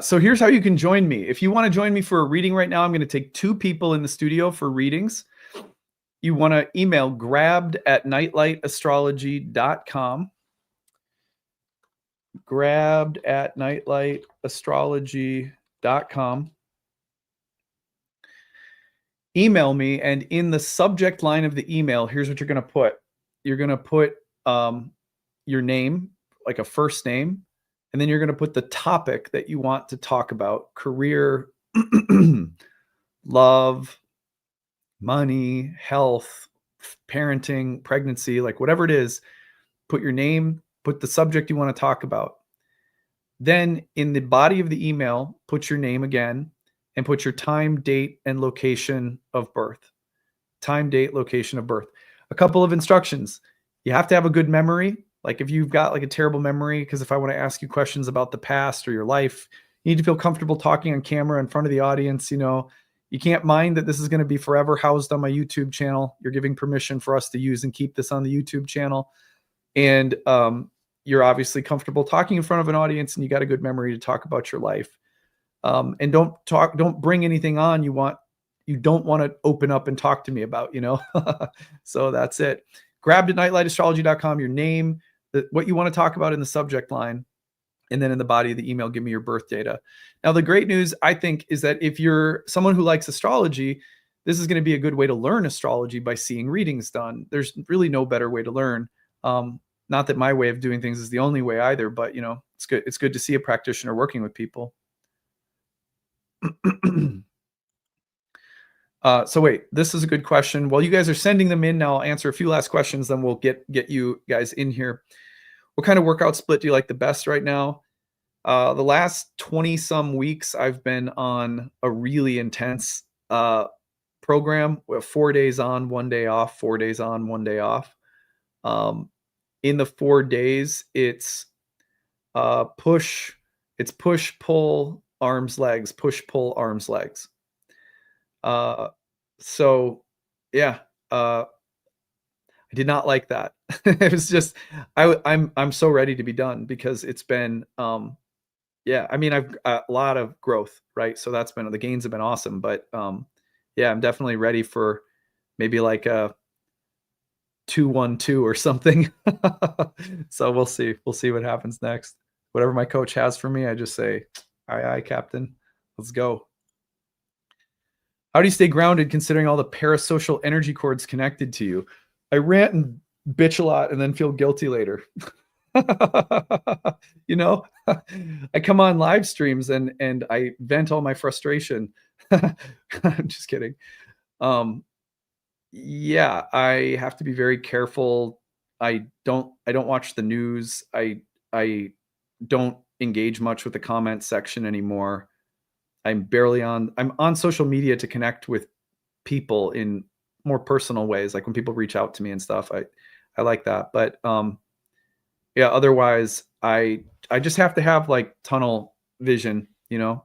A: So here's how you can join me. If you want to join me for a reading right now, I'm going to take 2 people in the studio for readings. You want to email grabbed@nightlightastrology.com. grabbed@nightlightastrology.com. Email me, and in the subject line of the email, here's what you're going to put. You're going to put your name, like a first name, and then you're going to put the topic that you want to talk about: career, love, money, health, parenting, pregnancy, like whatever it is. Put your name, put the subject you want to talk about. Then in the body of the email, put your name again and put your time, date, and location of birth. Time, date, location of birth. A couple of instructions. You have to have a good memory. Like if you've got like a terrible memory, because if I want to ask you questions about the past or your life, you need to feel comfortable talking on camera in front of the audience. You can't mind that this is going to be forever housed on my YouTube channel. You're giving permission for us to use and keep this on the YouTube channel. And you're obviously comfortable talking in front of an audience, and you got a good memory to talk about your life. And don't bring anything on you don't want to open up and talk to me about, So that's it. Grabbed@nightlightastrology.com, your name, what you want to talk about in the subject line, and then in the body of the email, give me your birth data. Now, the great news, I think, is that if you're someone who likes astrology, this is going to be a good way to learn astrology by seeing readings done. There's really no better way to learn. Not that my way of doing things is the only way either, but It's good. It's good to see a practitioner working with people. So wait, this is a good question. While you guys are sending them in now, I'll answer a few last questions, then we'll get you guys in here. What kind of workout split do you like the best right now? The last 20 some weeks, I've been on a really intense program with 4 days on, 1 day off, 4 days on, 1 day off. In the 4 days, it's push, pull, arms, legs, push, pull, arms, legs. So yeah, I did not like that. It was just, I'm so ready to be done because it's been, yeah, I mean, I've a lot of growth, right? So that's been, the gains have been awesome, but yeah, I'm definitely ready for maybe like a 2-1-2 or something. So we'll see. We'll see what happens next. Whatever my coach has for me, I just say, aye, aye, captain. Let's go. How do you stay grounded considering all the parasocial energy cords connected to you? I rant and bitch a lot and then feel guilty later. You know, I come on live streams and I vent all my frustration. I'm just kidding. Yeah, I have to be very careful. I don't watch the news. I don't engage much with the comment section anymore. I'm on social media to connect with people in more personal ways, like when people reach out to me and stuff. I like that. But yeah, otherwise I just have to have like tunnel vision, you know.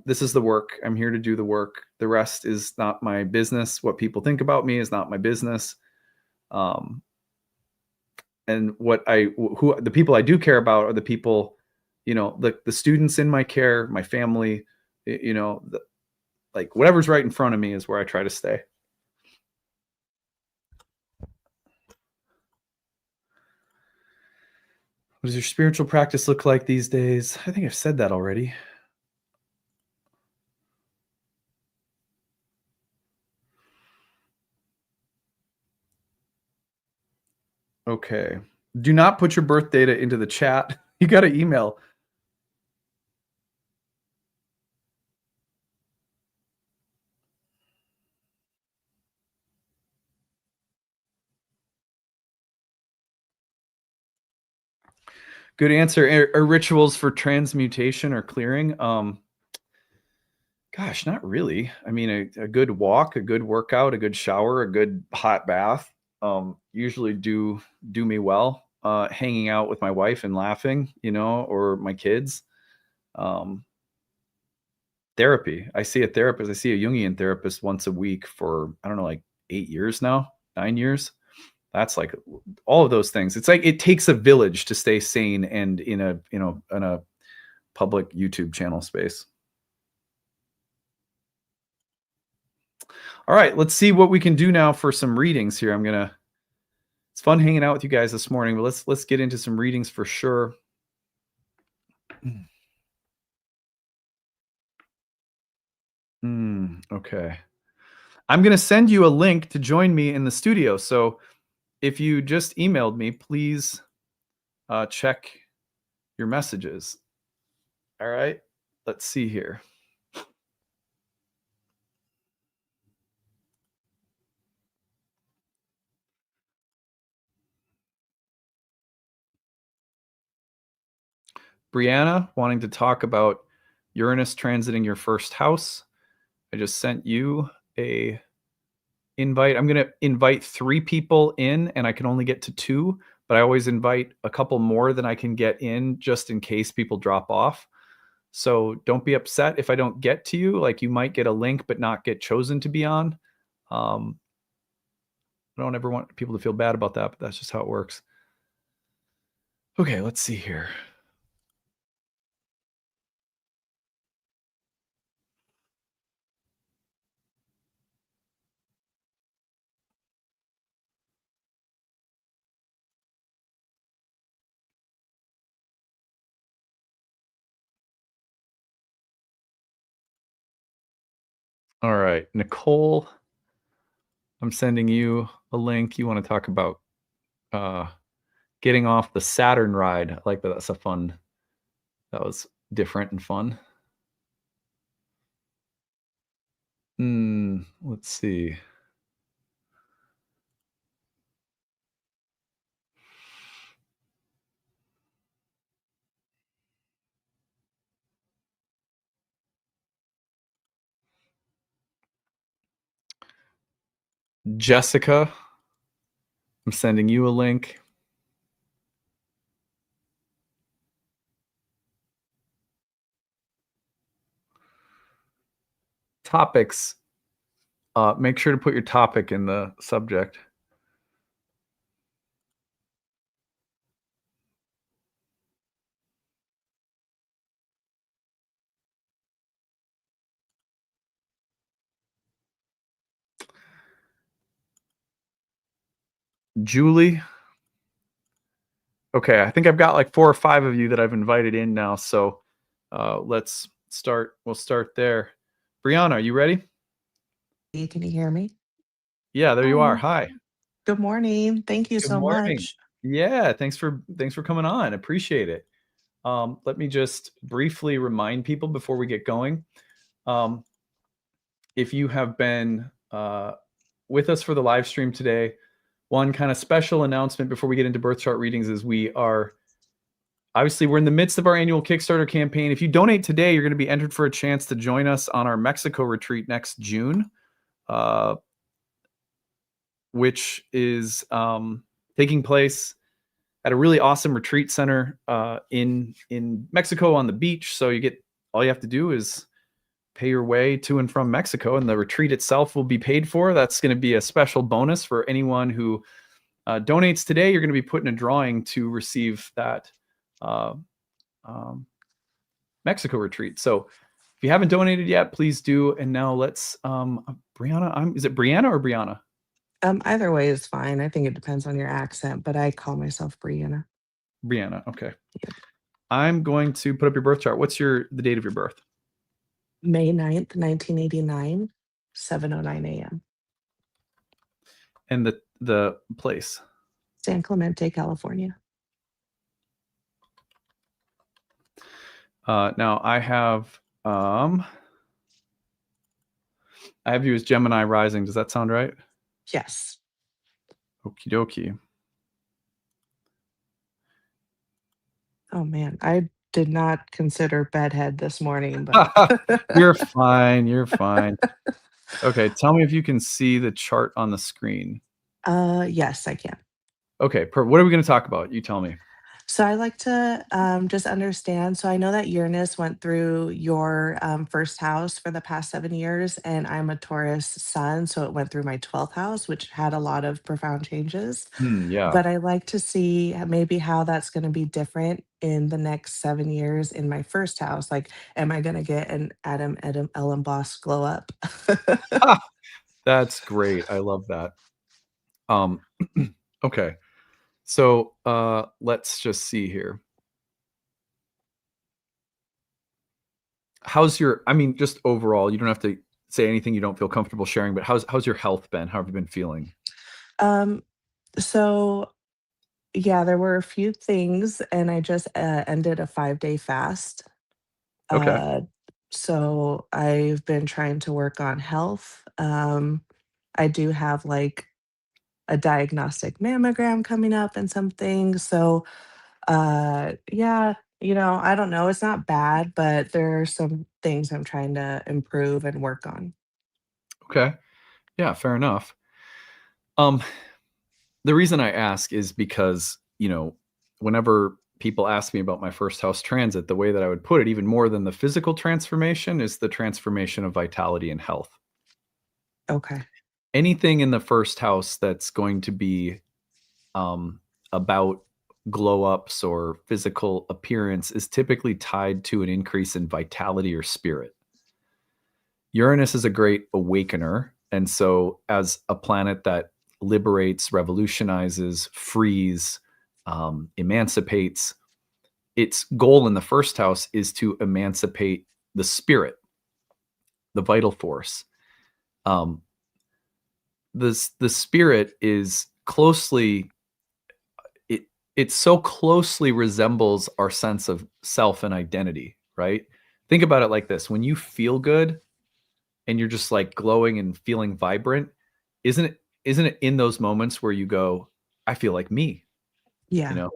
A: This is the work. I'm here to do the work. The rest is not my business. What people think about me is not my business. And who the people I do care about are the people, you know, the students in my care, my family, you know, like whatever's right in front of me is where I try to stay. What does your spiritual practice look like these days? I think I've said that already. Okay. Do not put your birth data into the chat. You got to email. Good answer. Are rituals for transmutation or clearing? Gosh, not really. I mean, a good walk, a good workout, a good shower, a good hot bath, usually do me well. Hanging out with my wife and laughing, you know, or my kids. Therapy. I see a therapist. I see a Jungian therapist once a week for, I don't know, like 8 years now, 9 years. That's like all of those things. It's like it takes a village to stay sane and in a, you know, in a public YouTube channel space. All right, let's see what we can do now for some readings here. It's fun hanging out with you guys this morning, but let's get into some readings for sure. Okay. I'm going to send you a link to join me in the studio. So if you just emailed me, please check your messages. All right, let's see here. Brianna wanting to talk about Uranus transiting your first house. I just sent you a invite. I'm going to invite 3 people in and I can only get to 2, but I always invite a couple more than I can get in just in case people drop off. So don't be upset if I don't get to you. Like, you might get a link but not get chosen to be on. I don't ever want people to feel bad about that, but that's just how it works. Okay, let's see here. All right, Nicole, I'm sending you a link. You want to talk about getting off the Saturn ride. I like that. That's a fun That was different and fun. Let's see. Jessica, I'm sending you a link. Topics. Make sure to put your topic in the subject. Julie. Okay, I think I've got like 4 or 5 of you that I've invited in now. So let's start. We'll start there. Brianna, are you ready?
B: Can you hear me?
A: Yeah, there you are. Hi.
B: Good morning. Thank you
A: Good
B: so
A: morning.
B: much.
A: Yeah, thanks for coming on. Appreciate it. Let me just briefly remind people before we get going. If you have been with us for the live stream today, one kind of special announcement before we get into birth chart readings is we're in the midst of our annual Kickstarter campaign. If you donate today, you're going to be entered for a chance to join us on our Mexico retreat next June, which is taking place at a really awesome retreat center in Mexico on the beach. So all you have to do is pay your way to and from Mexico, and the retreat itself will be paid for. That's going to be a special bonus for anyone who donates today. You're going to be put in a drawing to receive that Mexico retreat. So if you haven't donated yet, please do. And now let's, Brianna, is it Brianna or Brianna?
B: Either way is fine. I think it depends on your accent, but I call myself Brianna.
A: Brianna, okay.
B: Yeah.
A: I'm going to put up your birth chart. What's the date of your birth?
B: May 9th, 1989, 7:09 a.m.
A: And the place?
B: San Clemente, California.
A: Now I have you as Gemini rising. Does that sound right?
B: Yes.
A: Okie dokie.
B: Oh man, I did not consider bedhead this morning, but
A: You're fine. You're fine. Okay, tell me if you can see the chart on the screen.
B: Yes, I can.
A: Okay, what are we going to talk about? You tell me.
B: So I like to just understand. So I know that Uranus went through your first house for the past 7 years, and I'm a Taurus sun. So it went through my 12th house, which had a lot of profound changes.
A: Yeah.
B: But I like to see maybe how that's going to be different in the next 7 years in my first house. Like, am I going to get an Adam Elenbaas glow up?
A: That's great. I love that. Okay. So let's just see here. Just overall, you don't have to say anything you don't feel comfortable sharing, but how's your health been? How have you been feeling?
B: um, so yeah, there were a few things, and I just ended a 5-day fast.
A: Okay.
B: Uh, so I've been trying to work on health. I do have like a diagnostic mammogram coming up and some things. So yeah, I don't know. It's not bad, but there are some things I'm trying to improve and work on.
A: Okay. Yeah, fair enough. The reason I ask is because, whenever people ask me about my first house transit, the way that I would put it, even more than the physical transformation, is the transformation of vitality and health.
B: Okay.
A: Anything in the first house that's going to be about glow ups or physical appearance is typically tied to an increase in vitality or spirit. Uranus is a great awakener. And so, as a planet that liberates, revolutionizes, frees, emancipates, its goal in the first house is to emancipate the spirit, the vital force. The spirit is closely it so closely resembles our sense of self and identity, right? Think about it like this. When you feel good and you're just like glowing and feeling vibrant, isn't it in those moments where you go, I feel like me, you
B: Yeah.
A: know,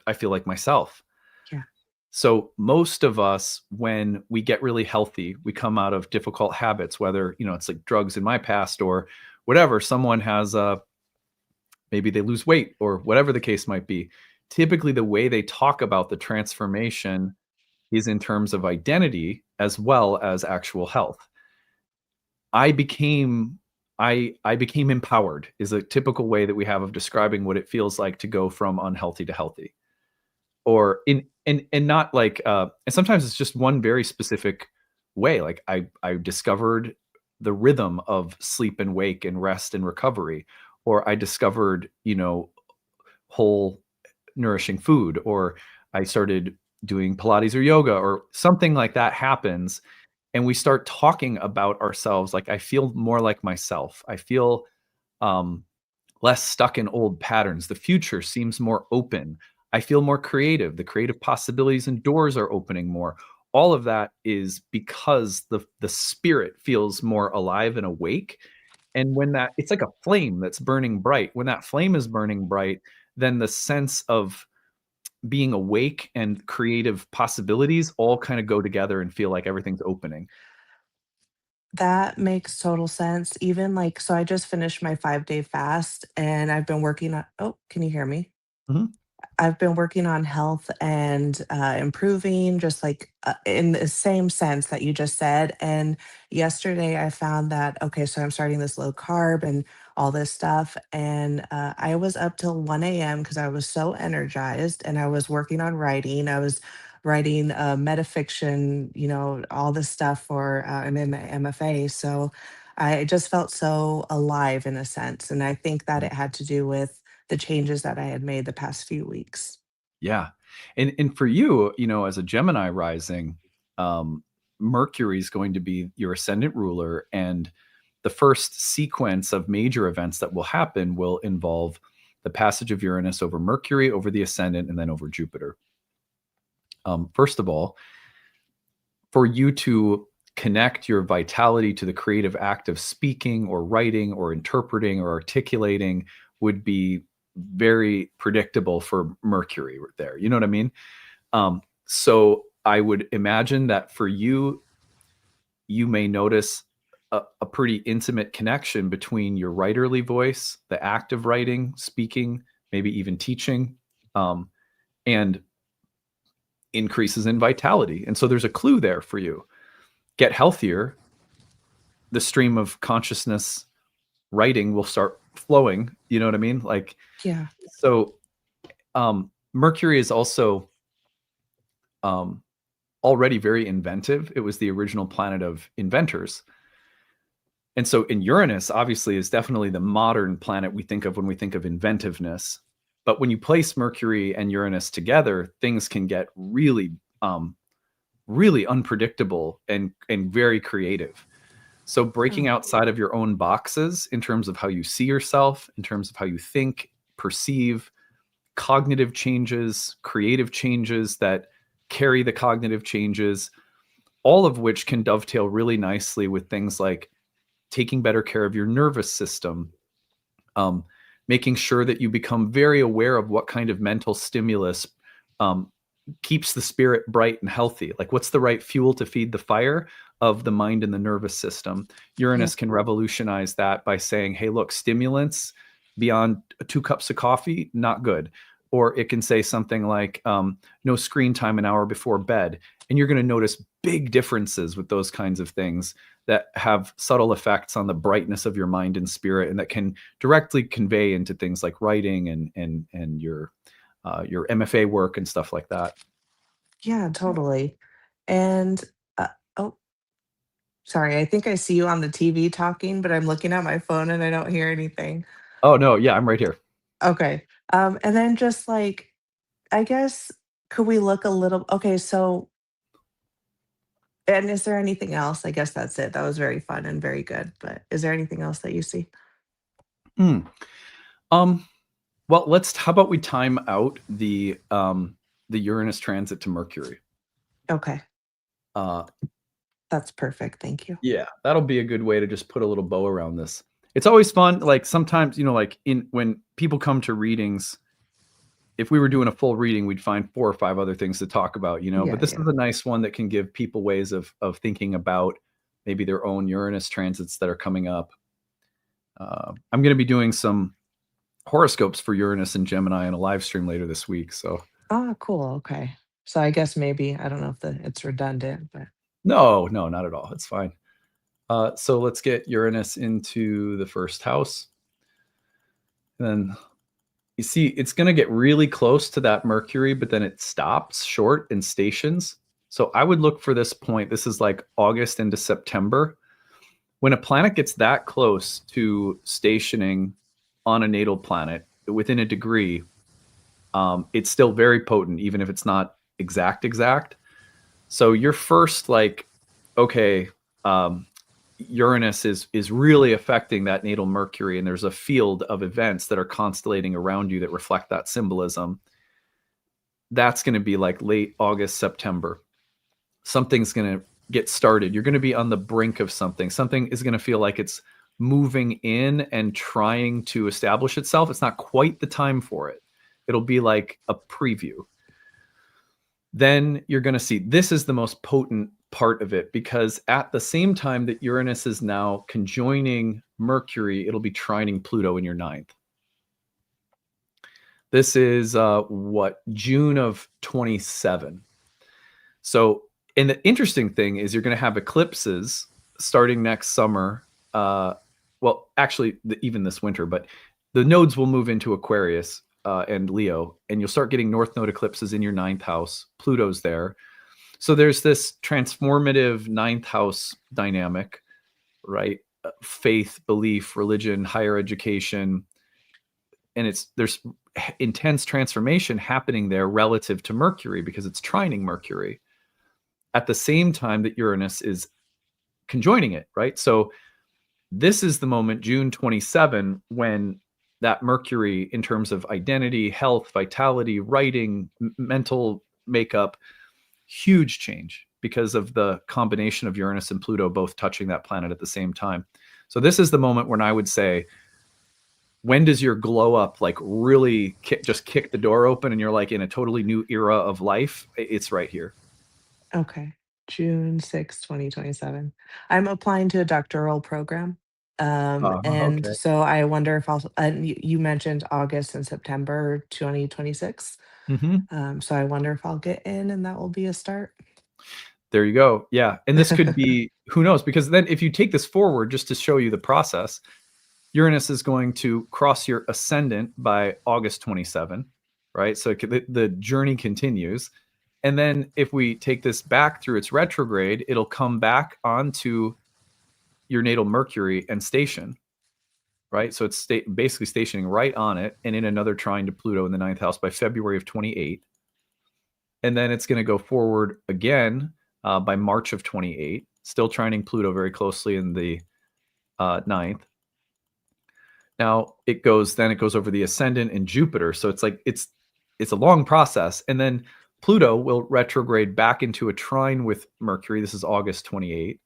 A: I feel like myself.
B: Yeah.
A: So most of us, when we get really healthy, we come out of difficult habits, whether, it's like drugs in my past or whatever. Someone has maybe they lose weight or whatever the case might be. Typically, the way they talk about the transformation is in terms of identity as well as actual health. I became I became empowered is a typical way that we have of describing what it feels like to go from unhealthy to healthy. Or in and not like and sometimes it's just one very specific way. Like I discovered the rhythm of sleep and wake and rest and recovery, or I discovered, whole nourishing food, or I started doing Pilates or yoga, or something like that happens. And we start talking about ourselves. Like I feel more like myself. I feel um, less stuck in old patterns. The future seems more open. I feel more creative. The creative possibilities and doors are opening more. All of that is because the spirit feels more alive and awake. And when that it's like a flame that's burning bright. When that flame is burning bright, then the sense of being awake and creative possibilities all kind of go together and feel like everything's opening.
B: That makes total sense. Even like, so I just finished my 5-day fast and I've been working on, oh, can you hear me?
A: Mhm.
B: I've been working on health and improving, just like in the same sense that you just said. And yesterday I found that, okay, so I'm starting this low carb and all this stuff. And I was up till 1 a.m. because I was so energized and I was working on writing. I was writing metafiction, all this stuff for, I'm in my MFA. So I just felt so alive in a sense. And I think that it had to do with the changes that I had made the past few weeks.
A: Yeah. And for you, as a Gemini rising, um, Mercury is going to be your ascendant ruler. And the first sequence of major events that will happen will involve the passage of Uranus over Mercury, over the ascendant, and then over Jupiter. First of all, for you to connect your vitality to the creative act of speaking or writing or interpreting or articulating would be very predictable for Mercury there. You know what I mean? So I would imagine that for you, you may notice a pretty intimate connection between your writerly voice, the act of writing, speaking, maybe even teaching, um, and increases in vitality. And so there's a clue there for you. Get healthier, the stream of consciousness writing will start flowing. You know what I mean? Like,
B: Yeah.
A: so Mercury is also um, already very inventive. It was the original planet of inventors. And so in Uranus, obviously, is definitely the modern planet we think of when we think of inventiveness. But when you place Mercury and Uranus together, things can get really, really unpredictable and very creative. So breaking
B: Oh,
A: outside of your own boxes in terms of how you see yourself, in terms of how you think, perceive, cognitive changes, creative changes that carry the cognitive changes, all of which can dovetail really nicely with things like taking better care of your nervous system, um, making sure that you become very aware of what kind of mental stimulus um, keeps the spirit bright and healthy. Like, what's the right fuel to feed the fire of the mind and the nervous system?
B: yeah.
A: Uranus can revolutionize that by saying, hey, look, stimulants beyond 2 cups of coffee, not good. Or it can say something like, no screen time an hour before bed. And you're going to notice big differences with those kinds of things that have subtle effects on the brightness of your mind and spirit, and that can directly convey into things like writing and your MFA work and stuff like that.
B: Yeah, totally. And, oh, sorry, I think I see you on the TV talking, but I'm looking at my phone and I don't hear anything.
A: Oh no, yeah, I'm right here.
B: Okay. And then just like, I guess, could we look a little, okay, so, and is there anything else? I guess that's it. That was very fun and very good. But is there anything else that you see?
A: Hmm. Um, Well, how about we time out the Uranus transit to Mercury?
B: Okay.
A: Uh,
B: That's perfect. Thank you.
A: yeah, that'll be a good way to just put a little bow around this. It's always fun. Like sometimes, like when people come to readings, if we were doing a full reading, we'd find 4 or 5 other things to talk about, but
B: Yeah,
A: this
B: yeah.
A: is a nice one that can give people ways of thinking about maybe their own Uranus transits that are coming up. I'm going to be doing some horoscopes for Uranus and Gemini in a live stream later this week. So
B: Ah, cool. Okay. So I guess maybe I don't know if it's redundant, but
A: no, not at all. It's fine. So let's get Uranus into the first house. And then you see, it's going to get really close to that Mercury, but then it stops short and stations. So I would look for this point. This is like August into September. When a planet gets that close to stationing on a natal planet within a degree, it's still very potent, even if it's not exact. So you're first like, okay, Uranus is really affecting that natal Mercury, and there's a field of events that are constellating around you that reflect that symbolism. That's going to be like late August, September. Something's going to get started. You're going to be on the brink of something. Something is going to feel like it's moving in and trying to establish itself. It's not quite the time for it. It'll be like a preview. Then you're going to see this is the most potent part of it, because at the same time that Uranus is now conjoining Mercury, it'll be trining Pluto in your ninth. This is June of 27. So, and the interesting thing is you're going to have eclipses starting next summer. Well, actually, even this winter, but the nodes will move into Aquarius and Leo, and you'll start getting north node eclipses in your ninth house. Pluto's there. So there's this transformative ninth house dynamic, right? Faith, belief, religion, higher education, and there's intense transformation happening there relative to Mercury because it's trining Mercury at the same time that Uranus is conjoining it, right? So this is the moment, June 27, when that Mercury, in terms of identity, health, vitality, writing, mental makeup, huge change because of the combination of Uranus and Pluto both touching that planet at the same time. So this is the moment when I would say, when does your glow up like really just kick the door open and you're like in a totally new era of life? It's right here.
B: okay. June 6, 2027. I'm applying to a doctoral program. And
A: Okay.
B: so I wonder if I'll, and you mentioned August and September 2026.
A: Mm-hmm.
B: So I wonder if I'll get in and that will be a start.
A: There you go. Yeah. And this could be, who knows? Because then if you take this forward just to show you the process, Uranus is going to cross your ascendant by August 27, right? So the journey continues. And then if we take this back through its retrograde, it'll come back onto your natal Mercury and station, right? So it's basically stationing right on it and in another trine to Pluto in the ninth house by February of 28. And then it's going to go forward again by March of 28, still trining Pluto very closely in the ninth. Now it goes over the ascendant and Jupiter. So it's like it's a long process. And then Pluto will retrograde back into a trine with Mercury. This is August 28.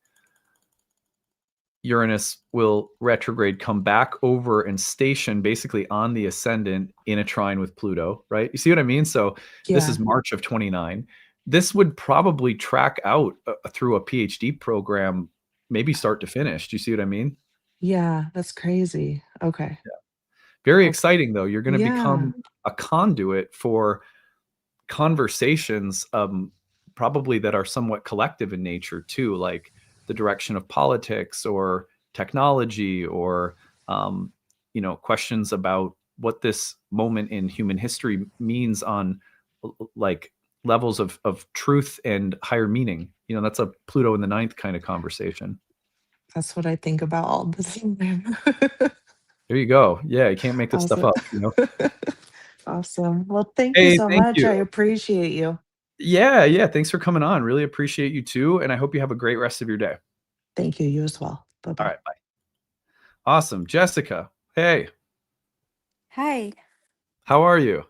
A: Uranus will retrograde, come back over and station basically on the ascendant in a trine with Pluto, right? You see what I mean? So this is
B: Yeah.
A: March of 29. This would probably track out through a PhD program, maybe start to finish. Do you see what I mean?
B: Yeah. That's crazy. Okay.
A: Very
B: Okay.
A: exciting, though. You're going to
B: Yeah.
A: become a conduit for conversations, probably that are somewhat collective in nature too, like the direction of politics or technology, or questions about what this moment in human history means on like levels of truth and higher meaning. That's a Pluto in the ninth kind of conversation.
B: That's what I think about all the time.
A: There you go. Yeah, you can't make this stuff
B: Awesome.
A: up.
B: Awesome. Well, thank you
A: Hey,
B: so
A: thank
B: much.
A: you.
B: I appreciate you.
A: Yeah. Thanks for coming on. Really appreciate you too. And I hope you have a great rest of your day.
B: Thank you. You as well. Bye
A: All
B: bye.
A: right. Bye. Awesome. Jessica. Hey.
C: Hi.
A: How are you?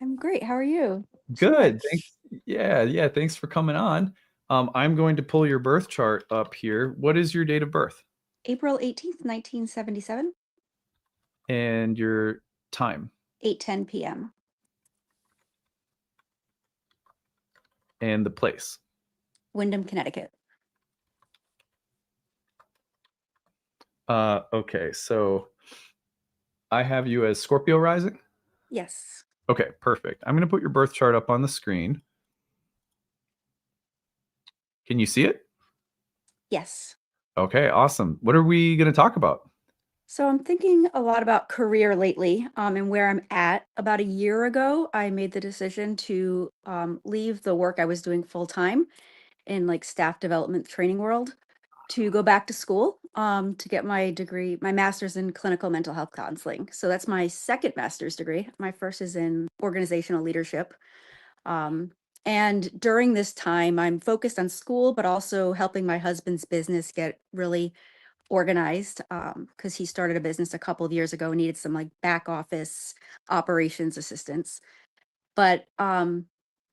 C: I'm great. How are you? So
A: Good.
C: much.
A: Thanks. Yeah. Thanks for coming on. I'm going to pull your birth chart up here. What is your date of birth
C: April 18th, 1977,
A: and your time
C: 8:10 p.m.
A: and the place?
C: Wyndham, Connecticut.
A: Okay. So I have you as Scorpio rising.
C: Yes.
A: Okay, perfect. I'm going to put your birth chart up on the screen. Can you see it?
C: Yes.
A: Okay, awesome. What are we going to talk about?
C: So I'm thinking a lot about career lately, and where I'm at. About a year ago, I made the decision to leave the work I was doing full time in like staff development training world to go back to school to get my degree, my master's in clinical mental health counseling. So that's my second master's degree. My first is in organizational leadership. Um, and during this time, I'm focused on school, but also helping my husband's business get really organized because he started a business a couple of years ago and needed some like back office operations assistance. But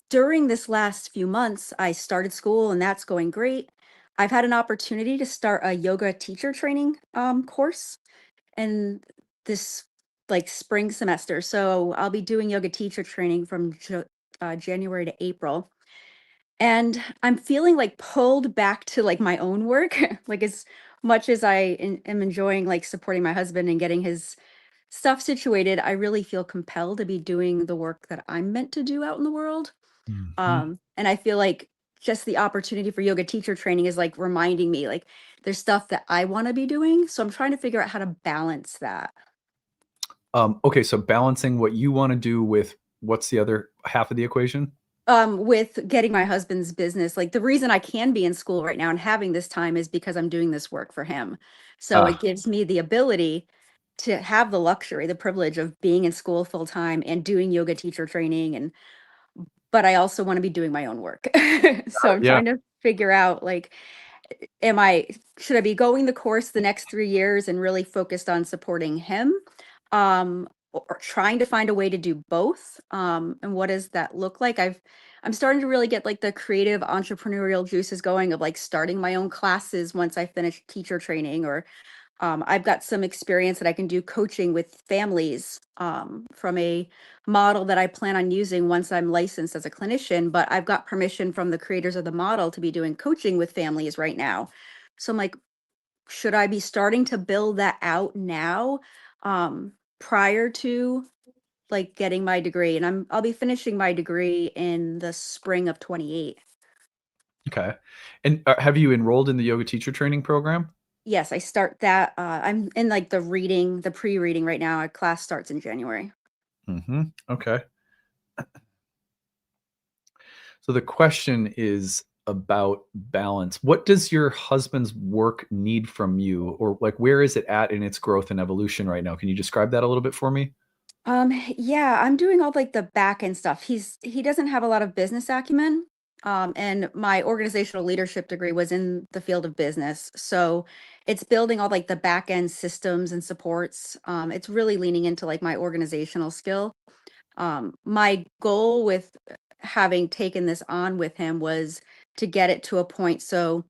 C: during this last few months, I started school and that's going great. I've had an opportunity to start a yoga teacher training course in this like spring semester. So I'll be doing yoga teacher training from January to April. And I'm feeling like pulled back to like my own work, like as much as am enjoying like supporting my husband and getting his stuff situated, I really feel compelled to be doing the work that I'm meant to do out in the world.
A: Mhm.
C: And I feel like just the opportunity for yoga teacher training is like reminding me like there's stuff that I want to be doing. So I'm trying to figure out how to balance that.
A: Okay, so balancing what you want to do with what's the other half of the equation?
C: With getting my husband's business, like the reason I can be in school right now and having this time is because I'm doing this work for him. So it
A: Ah,
C: gives me the ability to have the luxury, the privilege of being in school full time and doing yoga teacher training and but I also want to be doing my own work. So I'm
A: yeah.
C: trying to figure out like am I should I be going the course the next 3 years and really focused on supporting him? Or trying to find a way to do both. And what does that look like? I'm starting to really get like the creative entrepreneurial juices going of like starting my own classes once I finish teacher training or I've got some experience that I can do coaching with families from a model that I plan on using once I'm licensed as a clinician. But I've got permission from the creators of the model to be doing coaching with families right now. So I'm like, should I be starting to build that out now prior to like getting my degree? And I'll be finishing my degree in the spring of 28.
A: Okay. And have you enrolled in the yoga teacher training program?
C: Yes, I start that. I'm in like the pre-reading right now. Our class starts in January.
A: Okay. So the question is about balance. What does your husband's work need from you, or like where is it at in its growth and evolution right now? Can you describe that a little bit for me?
C: Yeah, I'm doing all like the back end stuff. He doesn't have a lot of business acumen. And my organizational leadership degree was in the field of business. So it's building all like the back end systems and supports. It's really leaning into like my organizational skill. My goal with having taken this on with him was to get it to a point so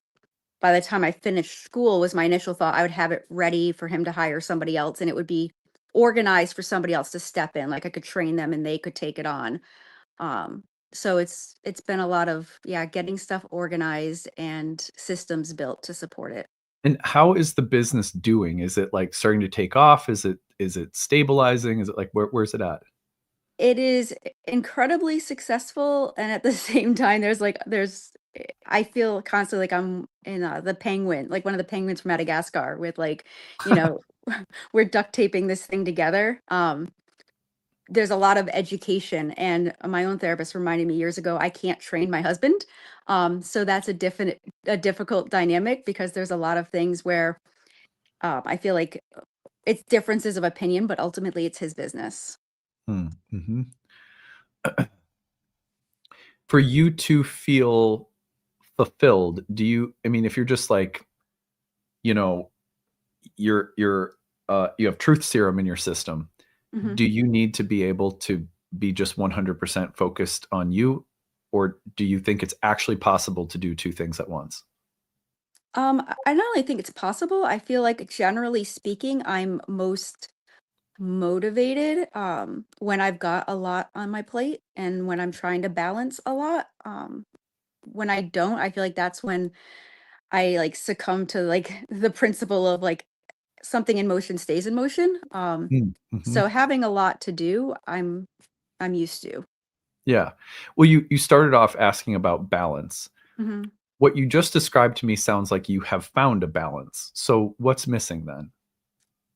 C: by the time I finished school was my initial thought I would have it ready for him to hire somebody else and it would be organized for somebody else to step in. Like I could train them and they could take it on. Um, so it's been a lot of yeah, getting stuff organized and systems built to support it.
A: And how is the business doing? Is it like starting to take off? Is it stabilizing? Is it like where's it at?
C: It is incredibly successful and at the same time I feel constantly like I'm in the penguin, like one of the penguins from Madagascar with like, you know, we're duct taping this thing together. There's a lot of education and my own therapist reminded me years ago I can't train my husband. So that's a difficult dynamic because there's a lot of things where I feel like it's differences of opinion, but ultimately it's his business.
A: Hmm. For you to feel fulfilled, I mean, if you're just like, you know, you have truth serum in your system,
C: Mhm.
A: do you need to be able to be just 100% focused on you, or do you think it's actually possible to do two things at once?
C: I not only think it's possible, I feel like generally speaking, I'm most motivated when I've got a lot on my plate and when I'm trying to balance a lot. When I don't, I feel like that's when I like succumb to like the principle of like something in motion stays in motion.
A: Mm-hmm.
C: So having a lot to do, I'm used to.
A: Yeah. Well, you started off asking about balance.
C: Mhm.
A: What you just described to me sounds like you have found a balance. So what's missing then?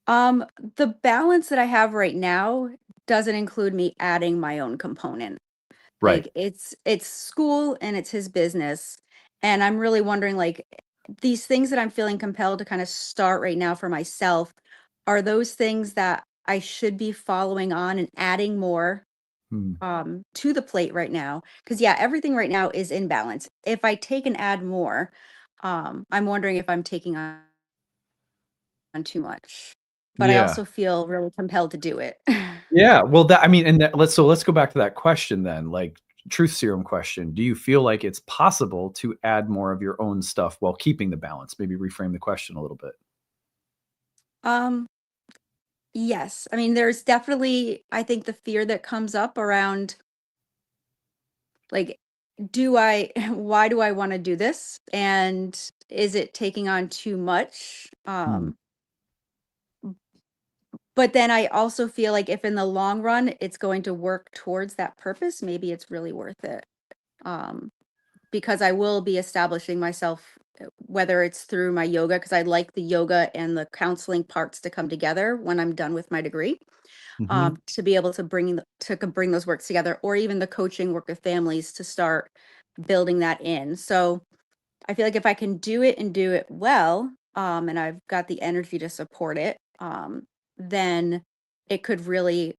C: Um, the balance that I have right now doesn't include me adding my own component.
A: Right.
C: Like it's school and it's his business. And I'm really wondering like these things that I'm feeling compelled to kind of start right now for myself, are those things that I should be following on and adding more
A: Hmm.
C: to the plate right now? Because yeah, everything right now is in balance. If I take and add more, I'm wondering if I'm taking on too much. But I
A: Yeah.
C: also feel really compelled to do it.
A: Yeah. Well, that I mean, and that, let's go back to that question then, like truth serum question. Do you feel like it's possible to add more of your own stuff while keeping the balance? Maybe reframe the question a little bit.
C: um Yes. I mean, there's definitely, I think, the fear that comes up around like, why do I want to do this? And is it taking on too much?
A: Hmm.
C: But then I also feel like if in the long run it's going to work towards that purpose, maybe it's really worth it. Um, because I will be establishing myself, whether it's through my yoga, because I like the yoga and the counseling parts to come together when I'm done with my degree.
A: Hmm.
C: To be able to bring those works together, or even the coaching work with families to start building that in. So I feel like if I can do it and do it well, and I've got the energy to support it, then it could really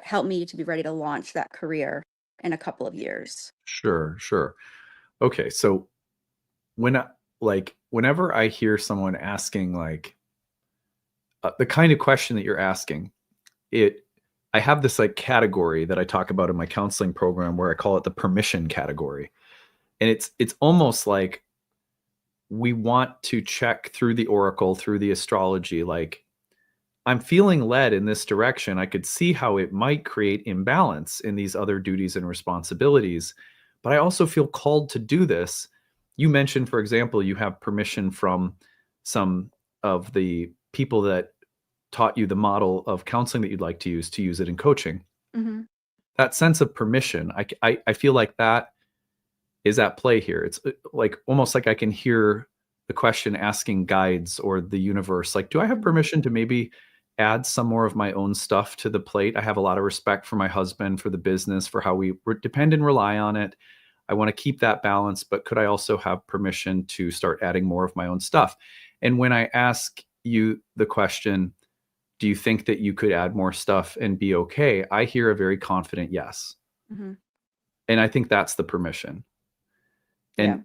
C: help me to be ready to launch that career in a couple of years.
A: Sure. Sure. Okay. So when I, like whenever I hear someone asking like the kind of question that you're asking, it I have this like category that I talk about in my counseling program where I call it the permission category. And it's almost like we want to check through the oracle, through the astrology, like I'm feeling led in this direction. I could see how it might create imbalance in these other duties and responsibilities, but I also feel called to do this. You mentioned, for example, you have permission from some of the people that taught you the model of counseling that you'd like to use it in coaching.
C: Hmm.
A: That sense of permission, I feel like that is at play here. It's like almost like I can hear the question asking guides or the universe, like, do I have permission to maybe add some more of my own stuff to the plate? I have a lot of respect for my husband, for the business, for how we depend and rely on it. I want to keep that balance, but could I also have permission to start adding more of my own stuff? And when I ask you the question, do you think that you could add more stuff and be okay? I hear a very confident yes.
C: Hmm.
A: And I think that's the permission.
C: Yeah.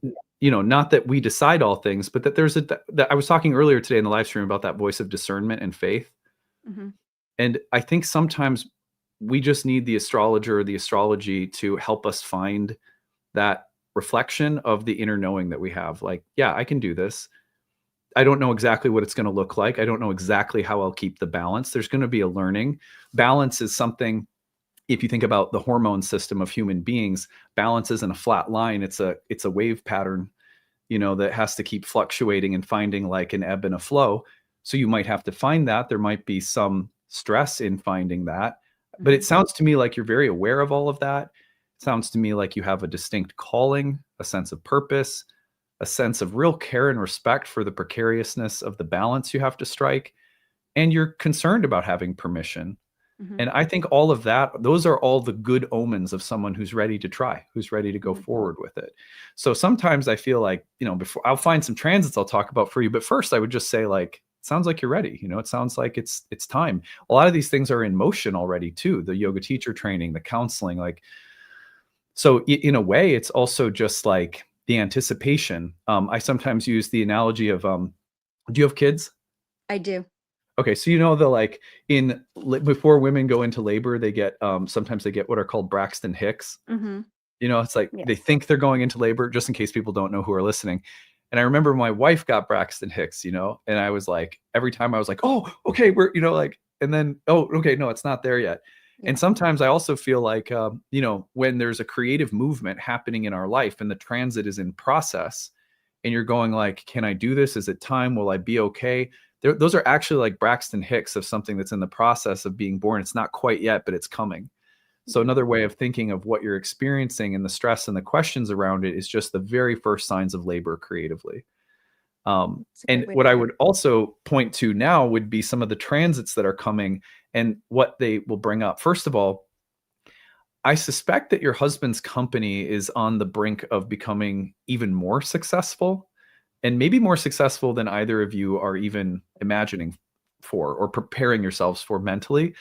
A: And not that we decide all things, but that there's that I was talking earlier today in the live stream about that voice of discernment and faith.
C: Hmm.
A: And I think sometimes we just need the astrologer or the astrology to help us find that reflection of the inner knowing that we have. Like, yeah, I can do this. I don't know exactly what it's going to look like. I don't know exactly how I'll keep the balance. There's going to be a learning. Balance is something, if you think about the hormone system of human beings, balance isn't a flat line. It's a wave pattern, that has to keep fluctuating and finding like an ebb and a flow. So you might have to find that. There might be some stress in finding that. But
C: Hmm.
A: it sounds to me like you're very aware of all of that. It sounds to me like you have a distinct calling, a sense of purpose, a sense of real care and respect for the precariousness of the balance you have to strike. And you're concerned about having permission.
C: Hmm.
A: And I think all of that, those are all the good omens of someone who's ready to try, who's ready to go
C: Hmm.
A: forward with it. So sometimes I feel like, before I'll find some transits I'll talk about for you. But first I would just say like, it sounds like you're ready. It sounds like it's time. A lot of these things are in motion already too. The yoga teacher training, the counseling, like, so in a way, it's also just like the anticipation. I sometimes use the analogy of, do you have kids?
C: I do.
A: Okay, so you know the like before women go into labor, they get sometimes they get what are called Braxton Hicks.
C: Mm-hmm.
A: You know, it's like they
C: Yes.
A: think they're going into labor, just in case people don't know who are listening. And I remember my wife got Braxton Hicks, you know, and I was like, every time I was like, oh, okay, we're, you know, like, and then, oh, okay, no, it's not there yet.
C: Yeah.
A: And sometimes I also feel like, you know, when there's a creative movement happening in our life and the transit is in process, and you're going like, can I do this? Is it time? Will I be okay? Those are actually like Braxton Hicks of something that's in the process of being born. It's not quite yet, but it's coming. So another way of thinking of what you're experiencing and the stress and the questions around it is just the very first signs of labor creatively. And what I would also point to now would be some of the transits that are coming and what they will bring up. First of all, I suspect that your husband's company is on the brink of becoming even more successful, and maybe more successful than either of you are even imagining for or preparing yourselves for mentally.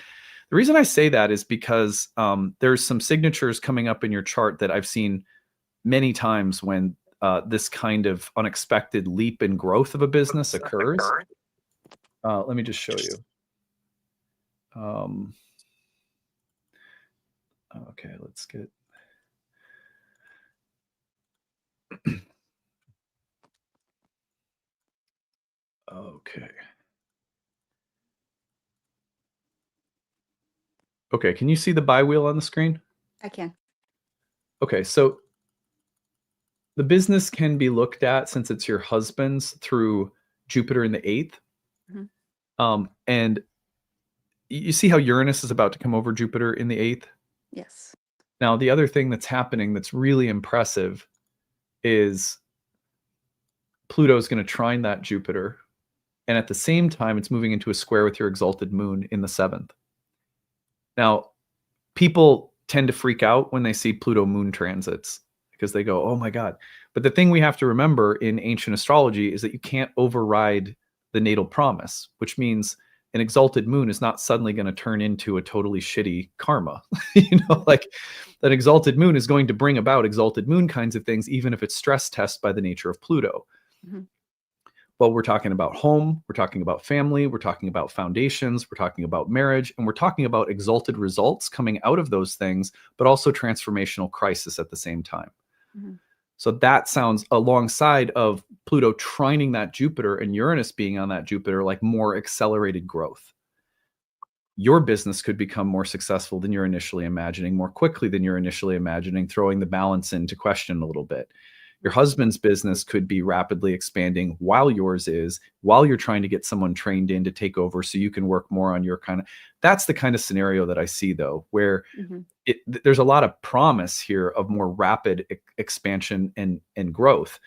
A: The reason I say that is because there's some signatures coming up in your chart that I've seen many times when this kind of unexpected leap in growth of a business occurs. Let me just show you. Okay, let's get. Okay. Okay, can you see the bi-wheel on the screen?
C: I can.
A: Okay, so the business can be looked at, since it's your husband's, through Jupiter in the 8th.
C: Mm-hmm.
A: And you see how Uranus is about to come over Jupiter in the 8th?
C: Yes.
A: Now, the other thing that's happening that's really impressive is Pluto's going to trine that Jupiter. And at the same time, it's moving into a square with your exalted moon in the 7th. Now, people tend to freak out when they see Pluto moon transits because they go, oh my God. But the thing we have to remember in ancient astrology is that you can't override the natal promise, which means an exalted moon is not suddenly going to turn into a totally shitty karma. You know, like that exalted moon is going to bring about exalted moon kinds of things, even if it's stress test by the nature of Pluto.
C: Mm-hmm.
A: Well, we're talking about home, we're talking about family, we're talking about foundations, we're talking about marriage, and we're talking about exalted results coming out of those things, but also transformational crisis at the same time.
C: Mm-hmm.
A: So that sounds, alongside of Pluto trining that Jupiter and Uranus being on that Jupiter, like more accelerated growth. Your business could become more successful than you're initially imagining, more quickly than you're initially imagining, throwing the balance into question a little bit. Your husband's business could be rapidly expanding while yours is, while you're trying to get someone trained in to take over so you can work more on your kind of, that's the kind of scenario that I see though, where
C: Mm-hmm.
A: there's a lot of promise here of more rapid expansion and growth,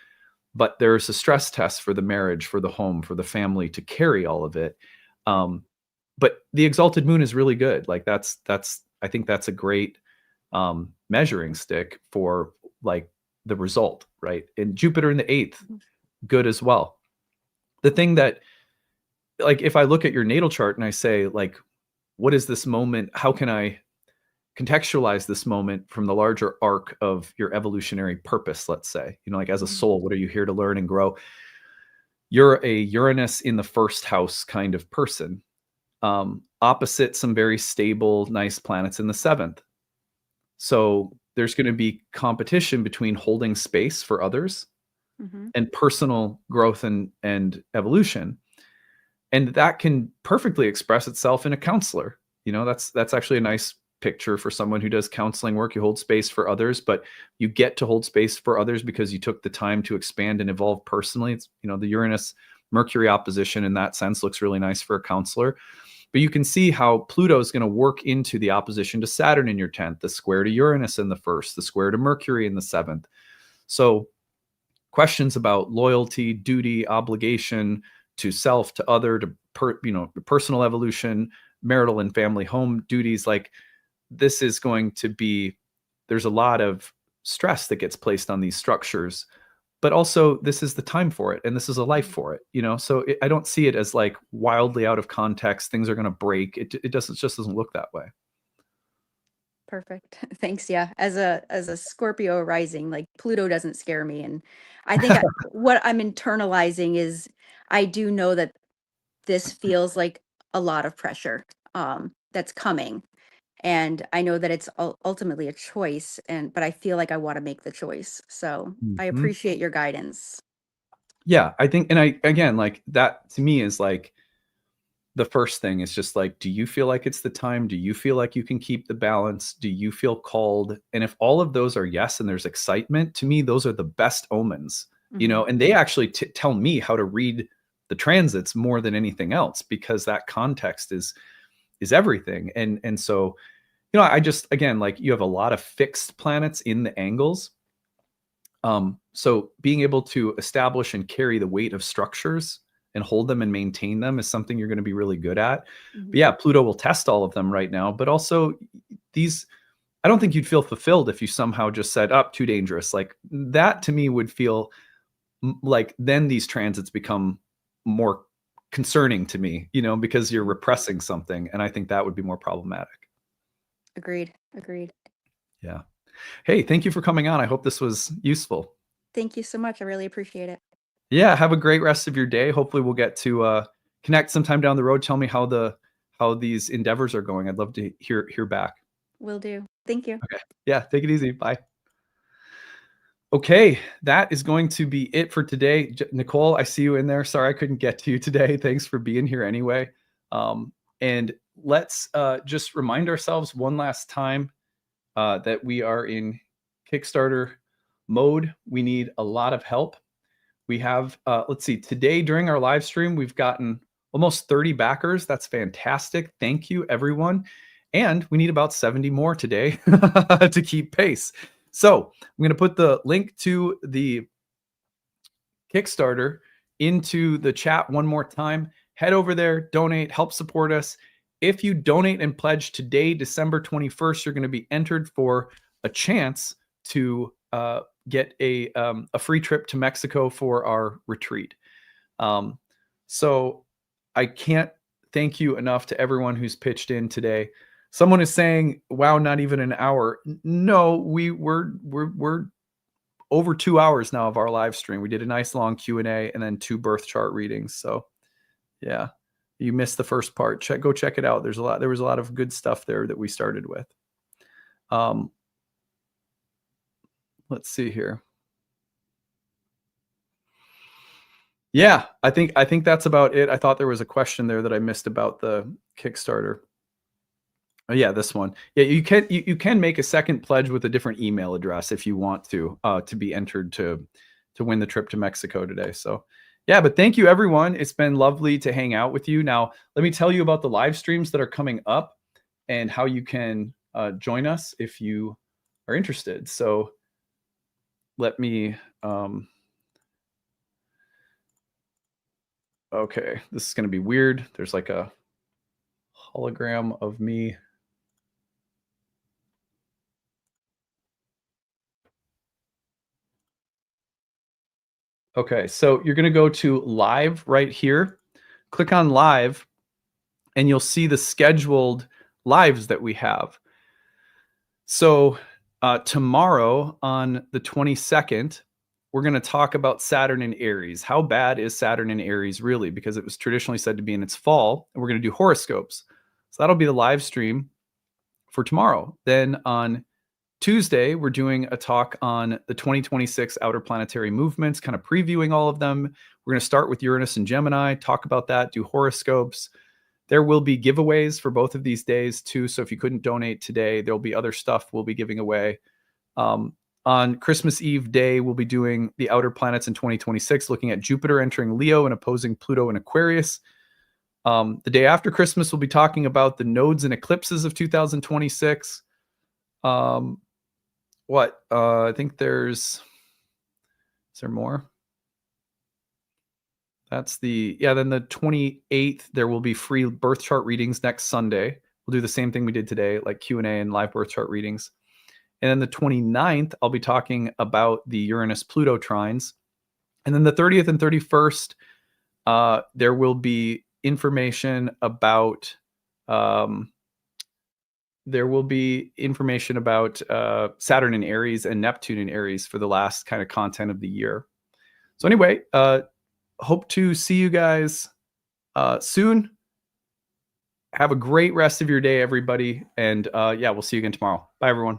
A: but there's a stress test for the marriage, for the home, for the family to carry all of it. But the exalted moon is really good. Like that's, I think that's a great measuring stick for like the result, right? And Jupiter in the 8th, good as well. The thing that, like, if I look at your natal chart and I say, like, what is this moment? How can I contextualize this moment from the larger arc of your evolutionary purpose, let's say, you know, like as a soul, what are you here to learn and grow? You're a Uranus in the first house kind of person, opposite some very stable, nice planets in the 7th. So there's going to be competition between holding space for others and personal growth and evolution. And that can perfectly express itself in a counselor. You know, that's actually a nice picture for someone who does counseling work. You hold space for others, but you get to hold space for others because you took the time to expand and evolve personally. It's, you know, the Uranus Mercury opposition in that sense looks really nice for a counselor. But you can see how Pluto is going to work into the opposition to Saturn in your 10th, the square to Uranus in the 1st, the square to Mercury in the 7th. So questions about loyalty, duty, obligation to self, to other, to personal evolution, marital and family home duties, like this is going to be, there's a lot of stress that gets placed on these structures, but also this is the time for it and this is a life for it, you know. So I don't see it as like wildly out of context, things are going to break. It just doesn't look that way.
C: Perfect. Thanks. Yeah. As a Scorpio rising, like Pluto doesn't scare me. And I think what I'm internalizing is I do know that this feels like a lot of pressure that's coming. And I know that it's ultimately a choice, but I feel like I want to make the choice. So I
A: Mhm.
C: appreciate your guidance.
A: Yeah, I think, and I, again, like that to me is like the first thing is just like, do you feel like it's the time? Do you feel like you can keep the balance? Do you feel called? And if all of those are yes, and there's excitement, to me, those are the best omens, you know, and they actually tell me how to read the transits more than anything else, because that context is everything. And so, you know, I just, again, like you have a lot of fixed planets in the angles. So being able to establish and carry the weight of structures and hold them and maintain them is something you're going to be really good at. But yeah, Pluto will test all of them right now, but also these, I don't think you'd feel fulfilled if you somehow just said, up, too dangerous. Like that to me would feel like then these transits become more concerning to me, you know, because you're repressing something. And I think that would be more problematic.
C: Agreed. Agreed.
A: Yeah. Hey, thank you for coming on. I hope this was useful.
C: Thank you so much. I really appreciate it.
A: Yeah, have a great rest of your day. Hopefully we'll get to connect sometime down the road. Tell me how these endeavors are going. I'd love to hear back.
C: Will do. Thank you.
A: Okay. Yeah, take it easy. Bye. Okay, that is going to be it for today. Nicole, I see you in there. Sorry I couldn't get to you today. Thanks for being here anyway. And let's just remind ourselves one last time that we are in Kickstarter mode. We need a lot of help. We have, let's see, today during our live stream, we've gotten almost 30 backers. That's fantastic. Thank you, everyone. And we need about 70 more today to keep pace. So I'm going to put the link to the Kickstarter into the chat one more time. Head over there, donate, help support us. If you donate and pledge today, December 21st, you're going to be entered for a chance to get a free trip to Mexico for our retreat. So I can't thank you enough to everyone who's pitched in today. Someone is saying, "Wow, not even an hour." No, we're over 2 hours now of our live stream. We did a nice long Q&A and then 2 birth chart readings. So yeah, you missed the first part. Go check it out. There was a lot of good stuff there that we started with. Let's see here. Yeah, I think that's about it. I thought there was a question there that I missed about the Kickstarter. Oh yeah, this one. Yeah, you can make a second pledge with a different email address if you want to be entered to win the trip to Mexico today. So yeah, but thank you everyone. It's been lovely to hang out with you. Now, let me tell you about the live streams that are coming up and how you can join us if you are interested. So let me okay, this is going to be weird. There's like a hologram of me. Okay, so you're going to go to live right here. Click on live, and you'll see the scheduled lives that we have. So tomorrow on the 22nd, we're going to talk about Saturn in Aries. How bad is Saturn in Aries really? Because it was traditionally said to be in its fall, and we're going to do horoscopes. So that'll be the live stream for tomorrow. Then on Tuesday, we're doing a talk on the 2026 outer planetary movements, kind of previewing all of them. We're going to start with Uranus and Gemini, talk about that, do horoscopes. There will be giveaways for both of these days too. So if you couldn't donate today, there'll be other stuff we'll be giving away. On Christmas Eve day, we'll be doing the outer planets in 2026, looking at Jupiter entering Leo and opposing Pluto in Aquarius. The day after Christmas, we'll be talking about the nodes and eclipses of 2026. I think is there more? That's then the 28th, there will be free birth chart readings next Sunday. We'll do the same thing we did today, like Q&A and live birth chart readings. And then the 29th, I'll be talking about the Uranus-Pluto trines. And then the 30th and 31st, there will be information about Saturn in Aries and Neptune in Aries for the last kind of content of the year. So anyway, hope to see you guys soon. Have a great rest of your day, everybody. And yeah, we'll see you again tomorrow. Bye, everyone.